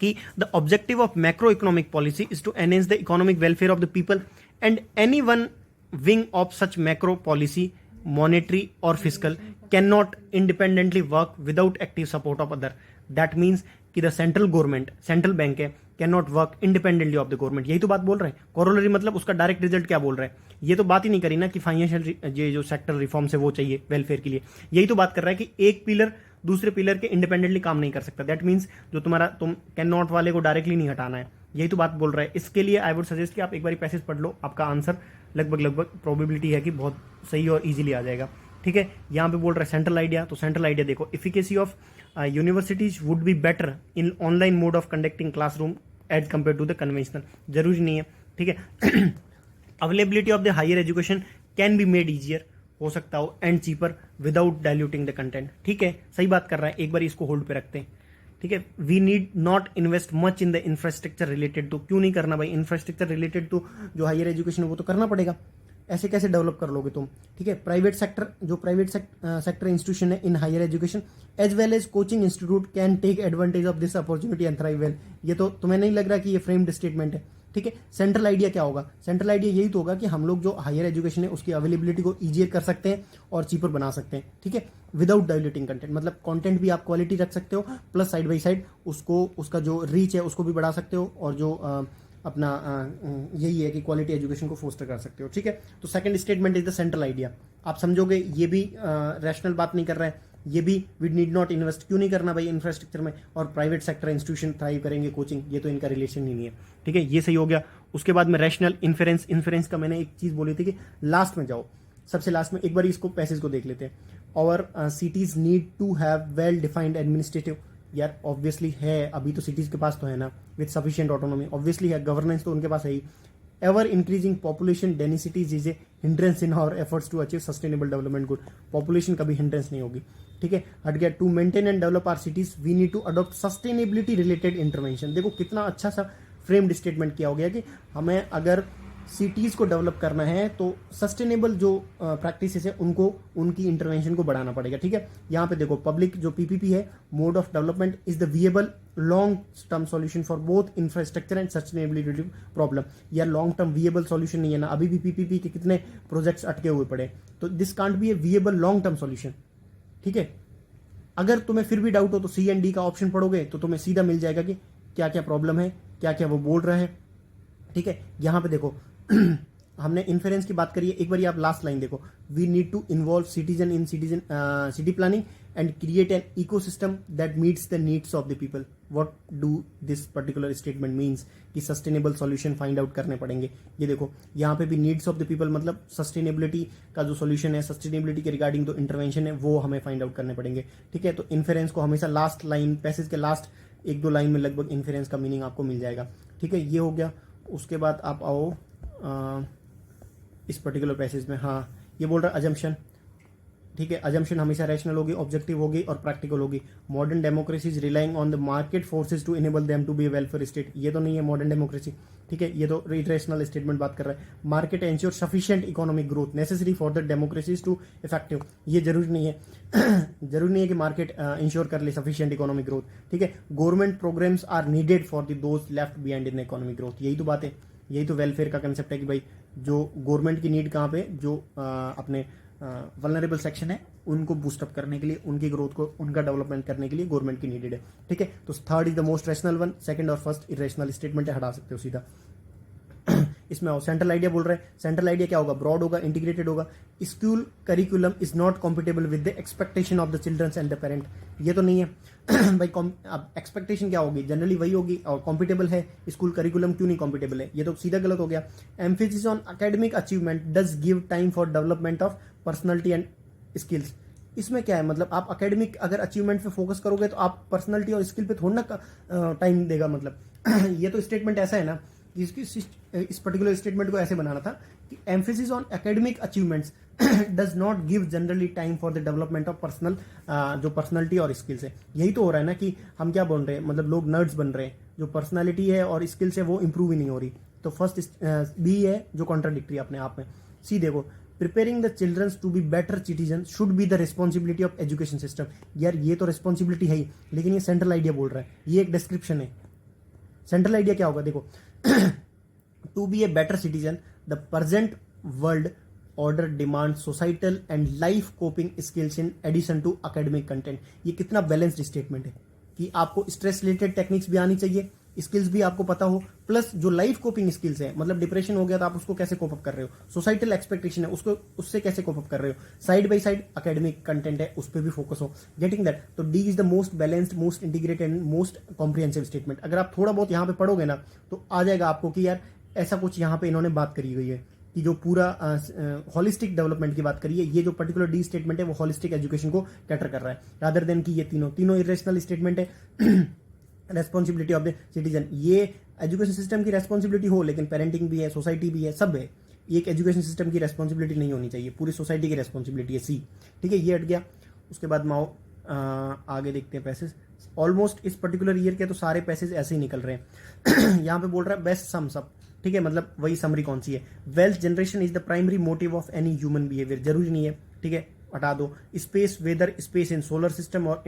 कि the objective of macro economic policy is to enhance the economic welfare of the people and any one wing of such macro policy monetary or fiscal cannot independently work without active support of other. That means कि the central government, central bank है, can not work independently of the government. यही तो बात बोल रहे हैं. कोरोलरी मतलब उसका डायरेक्ट रिजल्ट क्या बोल रहे हैं. ये तो बात ही नहीं करी ना कि फाइनेंशियल ये जो सेक्टर रिफॉर्म्स है वो चाहिए वेलफेयर के लिए. यही तो बात कर रहा है कि एक पिलर दूसरे पिलर के इंडिपेंडेंटली काम नहीं कर सकता. दैट मीन्स जो तुम कैन नॉट वाले को डायरेक्टली नहीं हटाना है. यही तो बात बोल रहा है. इसके लिए आई वुड सजेस्ट कि आप एक बार पैसेज पढ़ लो. आपका आंसर लगभग प्रोबेबिलिटी है कि बहुत सही और इजीली आ जाएगा. ठीक है. यहाँ पे बोल रहा है सेंट्रल आइडिया. तो सेंट्रल आइडिया देखो, efficacy of universities would be better in online mode of conducting classroom as compare to the conventional. जरूरी नहीं है. ठीक है. Availability of the higher education can be made easier, हो सकता हो, and cheaper without diluting the content. ठीक है, सही बात कर रहा है. एक बार इसको होल्ड पे रखते हैं. ठीक है. We need not invest much in the infrastructure related to. क्यों नहीं करना भाई? इंफ्रास्ट्रक्चर रिलेटेड टू जो हायर एजुकेशन है वो तो करना पड़ेगा. ऐसे कैसे डेवलप कर लोगे तुम? ठीक है. प्राइवेट सेक्टर, जो प्राइवेट सेक्टर इंस्टीट्यूशन है in higher education as well as coaching institute can take advantage of this opportunity and thrive well. ये तो तुम्हें नहीं लग रहा कि ये फ्रेम्ड स्टेटमेंट है? ठीक है. सेंट्रल आइडिया क्या होगा? सेंट्रल आइडिया यही तो होगा कि हम लोग जो हायर एजुकेशन है उसकी अवेलेबिलिटी को ईजियर कर सकते हैं और चीपर बना सकते हैं. ठीक है. विदाउट डायल्यूटिंग कंटेंट, मतलब कंटेंट भी आप क्वालिटी रख सकते हो, प्लस साइड बाई साइड उसको, उसका जो रीच है उसको भी बढ़ा सकते हो, और जो अपना यही है कि क्वालिटी एजुकेशन को फोस्टर कर सकते हो. ठीक है. तो second statement is the central idea. आप समझोगे ये भी रैशनल बात नहीं कर रहा है. ये भी वी नीड नॉट इन्वेस्ट. क्यों नहीं करना भाई इंफ्रास्ट्रक्चर में? और प्राइवेट सेक्टर इंस्टीट्यूशन थ्राइव करेंगे, कोचिंग, ये तो इनका रिलेशन ही नहीं है. ठीक है. ये सही हो गया. उसके बाद में रैशनल इन्फेरेंस. इन्फेरेंस का मैंने एक चीज बोली थी कि लास्ट में जाओ, सबसे लास्ट में एक बार इसको पैसेज को देख लेते हैं. और cities need to have well defined administrative. यार ऑब्वियसली है, अभी तो सिटीज के पास तो है ना, विद सफिशिएंट ऑटोनॉमी. ऑब्वियसली है, गवर्नेंस तो उनके पास है ही. Ever increasing population densities is a hindrance in our efforts to achieve sustainable development good. Population कभी हिंड्रेंस नहीं होगी. ठीक है. हट गया. To maintain and develop our cities we need to adopt sustainability related intervention. देखो कितना अच्छा सा फ्रेम्ड स्टेटमेंट किया हो गया कि हमें अगर सिटीज को डेवलप करना है तो सस्टेनेबल जो प्रैक्टिसेस है उनको, उनकी इंटरवेंशन को बढ़ाना पड़ेगा. ठीक है. यहाँ पे देखो पब्लिक जो पीपीपी है, mode of development is the viable long term solution for both infrastructure and sustainability problem. यार लॉन्ग टर्म विएबल सॉल्यूशन नहीं है ना. अभी भी पीपीपी के कितने प्रोजेक्ट्स अटके हुए पड़े. तो this can't be a viable long term solution. ठीक है. अगर तुम्हें फिर भी डाउट हो तो सी एंड डी का ऑप्शन पढ़ोगे तो तुम्हें सीधा मिल जाएगा कि क्या क्या प्रॉब्लम है, क्या क्या वो बोल रहे हैं. ठीक है. यहाँ पे देखो हमने इन्फेरेंस की बात करी है. एक बार आप लास्ट लाइन देखो. We need to involve citizen in city planning and create an ecosystem that meets the needs of the people. What do this particular statement means कि सस्टेनेबल सॉल्यूशन फाइंड आउट करने पड़ेंगे. ये देखो यहाँ पे भी नीड्स ऑफ द पीपल मतलब सस्टेनेबिलिटी का जो सॉल्यूशन है, सस्टेनेबिलिटी के रिगार्डिंग जो इंटरवेंशन है वो हमें फाइंड आउट करने पड़ेंगे. ठीक है. तो इन्फेरेंस को हमेशा लास्ट लाइन, पैसेज के लास्ट एक दो लाइन में लगभग इन्फेरेंस का मीनिंग आपको मिल जाएगा. ठीक है. ये हो गया. उसके बाद आप आओ इस पर्टिकुलर पैसेज में. हाँ, ये बोल रहा है अजम्पशन. ठीक है. अजम्पशन हमेशा रैशनल होगी, ऑब्जेक्टिव होगी और प्रैक्टिकल होगी. Modern democracy is relying on the market forces to enable them to be welfare state. ये तो नहीं है मॉडर्न डेमोक्रेसी. ठीक है. ये तो इरेशनल स्टेटमेंट बात कर रहा है. Market ensure sufficient economic growth necessary for the democracies to effective. ये जरूरी नहीं है. जरूरी नहीं है कि मार्केट इंश्योर कर ले सफिशिएंट इकोनॉमिक ग्रोथ. ठीक है. Government programs are needed for the those left behind in economic growth. यही तो बात है. यही तो वेलफेयर का कंसेप्ट है कि भाई जो गवर्नमेंट की नीड कहाँ पे, जो अपने वल्नरेबल सेक्शन है उनको बूस्टअप करने के लिए, उनकी ग्रोथ को, उनका डेवलपमेंट करने के लिए गवर्नमेंट की नीडेड है. ठीक है. तो third is the most rational one. Second और फर्स्ट इरेशनल स्टेटमेंट है, हटा सकते हो सीधा. इसमें आओ. सेंट्रल आइडिया बोल रहे हैं. सेंट्रल आइडिया क्या होगा? ब्रॉड होगा, इंटीग्रेटेड होगा. School curriculum is not compatible with the expectation of the children's and the parent. ये तो नहीं है भाई. अब एक्सपेक्टेशन क्या होगी? जनरली वही होगी. और कॉम्पिटेबल है स्कूल करिकुलम, क्यों नहीं कॉम्पिटेबल है? ये तो सीधा गलत हो गया. Emphasis on academic achievement does give time for development of personality and skills. इसमें क्या है? मतलब आप एकेडमिक अगर अचीवमेंट पे फोकस करोगे तो आप पर्सनैलिटी और स्किल पे थोड़ा ना टाइम देगा. मतलब ये तो स्टेटमेंट ऐसा है ना, इस पर्टिकुलर स्टेटमेंट को ऐसे बनाना था कि emphasis on academic achievements does not give generally time for the development of personal, जो पर्सनालिटी और स्किल्स है. यही तो हो रहा है ना कि हम क्या बोल रहे हैं, मतलब लोग नर्ड्स बन रहे हैं, जो पर्सनालिटी है और स्किल्स है वो इंप्रूव ही नहीं हो रही. तो फर्स्ट बी है जो कॉन्ट्राडिक्टरी अपने आप में. सी देखो, preparing the childrens to be better citizen should be the responsibility of education system. यार ये तो रिस्पॉन्सिबिलिटी है ही, लेकिन ये सेंट्रल आइडिया बोल रहा है. ये एक डिस्क्रिप्शन है. सेंट्रल आइडिया क्या होगा? देखो, to be a better citizen the present world order, demand, societal and life coping skills in addition to academic content. ये कितना बैलेंस्ड स्टेटमेंट है कि आपको स्ट्रेस रिलेटेड टेक्निक्स भी आनी चाहिए, स्किल्स भी आपको पता हो, प्लस जो लाइफ कोपिंग स्किल्स है, मतलब डिप्रेशन हो गया तो आप उसको कैसे कोप अप कर रहे हो, सोसाइटल एक्सपेक्टेशन है उसको उससे कैसे कोप अप कर रहे हो, side by side academic content है उस पर भी फोकस हो। गेटिंग दैट, तो D is the most balanced, most integrated and most comprehensive statement. अगर आप थोड़ा बहुत यहाँ पे पढ़ोगे ना तो आ जाएगा आपको कि यार ऐसा कुछ यहाँ पे इन्होंने बात करी गई है कि जो पूरा होलिस्टिक डेवलपमेंट की बात करिए, ये जो पर्टिकुलर डी स्टेटमेंट है वो होलिस्टिक एजुकेशन को कैटर कर रहा है, रादर देन कि ये तीनों इरेशनल स्टेटमेंट है। रेस्पॉन्सिबिलिटी ऑफ द सिटीजन, ये एजुकेशन सिस्टम की रेस्पॉन्सिबिलिटी हो, लेकिन पेरेंटिंग भी है, सोसाइटी भी है, सब है। एक एजुकेशन सिस्टम की रेस्पॉन्सिबिलिटी नहीं होनी चाहिए, पूरी सोसाइटी की रेस्पॉन्सिबिलिटी है, सी। ठीक है, ये हट गया। उसके बाद माओ आगे देखते हैं पैसेज। ऑलमोस्ट इस पर्टिकुलर ईयर के तो सारे पैसेज ऐसे ही निकल रहे हैं। यहाँ पे बोल रहा है बेस्ट सम्स अप, ठीक है, मतलब वही समरी कौन सी है, wealth generation is the primary motive of any human behaviour, जरूरी नहीं है, ठीक है, हटा दो। Space, whether space in solar system और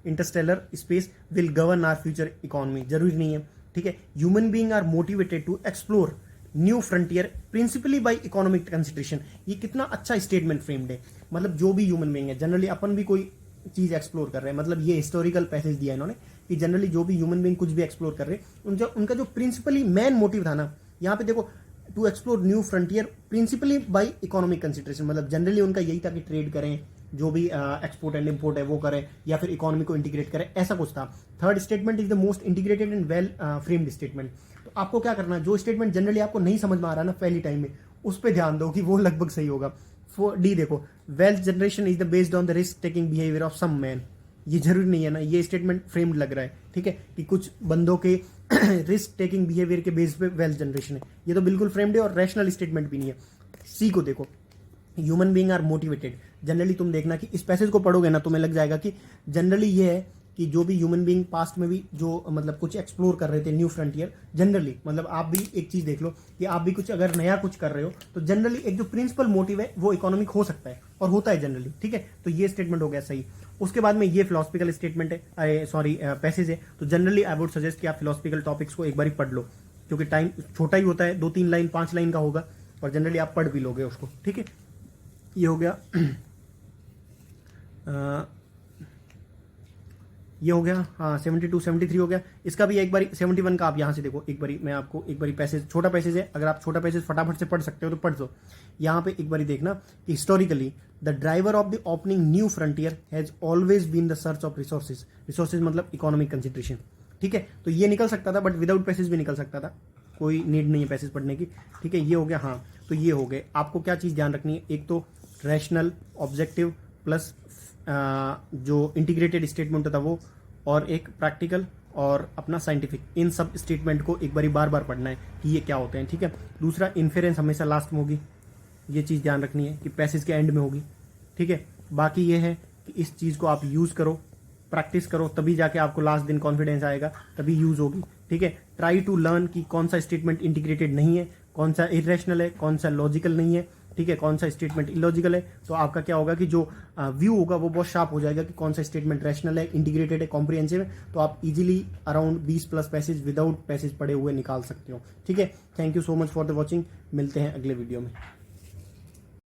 interstellar space will govern our future economy, जरूरी नहीं है, ठीक है। Human being are motivated to explore new frontier principally by economic consideration. ये कितना अच्छा स्टेटमेंट फ्रेम्ड है, मतलब जो भी ह्यूमन बीइंग है, जनरली अपन भी कोई चीज एक्सप्लोर कर रहे हैं, मतलब ये हिस्टोरिकल पैसेज दिया इन्होंने कि जनरली जो भी ह्यूमन बीइंग कुछ भी एक्सप्लोर कर रहे हैं, उनका जो प्रिंसिपली मेन मोटिव था ना, यहाँ पे देखो, to explore new frontier principally by economic consideration, मतलब जनरली उनका यही था कि ट्रेड करें, जो भी एक्सपोर्ट एंड इम्पोर्ट है वो करें, या फिर इकोनॉमी को इंटीग्रेट करें, ऐसा कुछ था। Third statement is the most integrated and well framed statement. तो आपको क्या करना है, जो स्टेटमेंट जनरली आपको नहीं समझ में आ रहा ना पहली टाइम में, उस पर ध्यान दो कि वो लगभग सही होगा। डी देखो, wealth generation is the based on the risk taking behaviour of some man, ये जरूरी नहीं है ना, ये स्टेटमेंट फ्रेम्ड लग रहा है, ठीक है, कि कुछ बंदों के रिस्क टेकिंग बिहेवियर के बेस पे वेल्थ जनरेशन है, ये तो बिल्कुल फ्रेम्ड है और रैशनल स्टेटमेंट भी नहीं है। सी को देखो, human being are motivated, generally तुम देखना कि इस पैसेज को पढ़ोगे ना तुम्हें लग जाएगा कि जनरली ये है कि जो भी ह्यूमन बीइंग पास्ट में भी जो मतलब कुछ एक्सप्लोर कर रहे थे न्यू फ्रंटियर, जनरली मतलब आप भी एक चीज देख लो कि आप भी कुछ अगर नया कुछ कर रहे हो तो जनरली एक जो प्रिंसिपल मोटिव है वो इकोनॉमिक हो सकता है और होता है जनरली, ठीक है, तो ये स्टेटमेंट हो गया सही। उसके बाद में ये फिलोसफिकल स्टेटमेंट है, सॉरी पैसेज है, तो जनरली आई वुड सजेस्ट कि आप फिलोसफिकल टॉपिक्स को एक बार पढ़ लो, क्योंकि टाइम छोटा ही होता है, 2-3 लाइन 5 लाइन का होगा और जनरली आप पढ़ भी लोगे उसको, ठीक है। ये हो गया ये हो गया, हाँ 72 73 हो गया। इसका भी एक बारी 71 का आप यहाँ से देखो, एक बारी मैं आपको एक बारी पैसेज, छोटा पैसेज है, अगर आप छोटा पैसेज फटाफट से पढ़ सकते हो तो पढ़ दो। यहाँ पे एक बारी देखना कि historically the driver of the opening new frontier has always been the search of resources, resources मतलब इकोनॉमिक कंसिडरेशन, ठीक है, तो ये निकल सकता था, बट विदाउट पैसेज भी निकल सकता था, कोई नीड नहीं है पैसेज पढ़ने की, ठीक है। ये हो गया, हाँ, तो ये हो गए। आपको क्या चीज़ ध्यान रखनी है, एक तो रैशनल ऑब्जेक्टिव प्लस जो इंटीग्रेटेड स्टेटमेंट होता वो, और एक प्रैक्टिकल और अपना साइंटिफिक, इन सब स्टेटमेंट को एक बार बार पढ़ना है कि ये क्या होते हैं, ठीक है। दूसरा, इन्फेरेंस हमेशा लास्ट में होगी, ये चीज़ ध्यान रखनी है कि पैसेज के एंड में होगी, ठीक है। बाकी ये है कि इस चीज़ को आप यूज़ करो, प्रैक्टिस करो, तभी जाके आपको लास्ट दिन कॉन्फिडेंस आएगा, तभी यूज़ होगी, ठीक है। ट्राई टू लर्न कि कौन सा स्टेटमेंट इंटीग्रेटेड नहीं है, कौन सा इरेशनल है, कौन सा लॉजिकल नहीं है, ठीक है, कौन सा स्टेटमेंट इलॉजिकल है। तो आपका क्या होगा कि जो व्यू होगा वो बहुत शार्प हो जाएगा कि कौन सा स्टेटमेंट रैशनल है, इंटीग्रेटेड है, कॉम्प्रिहेंसिव है। तो आप easily around 20+ passage without passage पढ़े हुए निकाल सकते हो, ठीक है। Thank you so much for the watching, मिलते हैं अगले वीडियो में।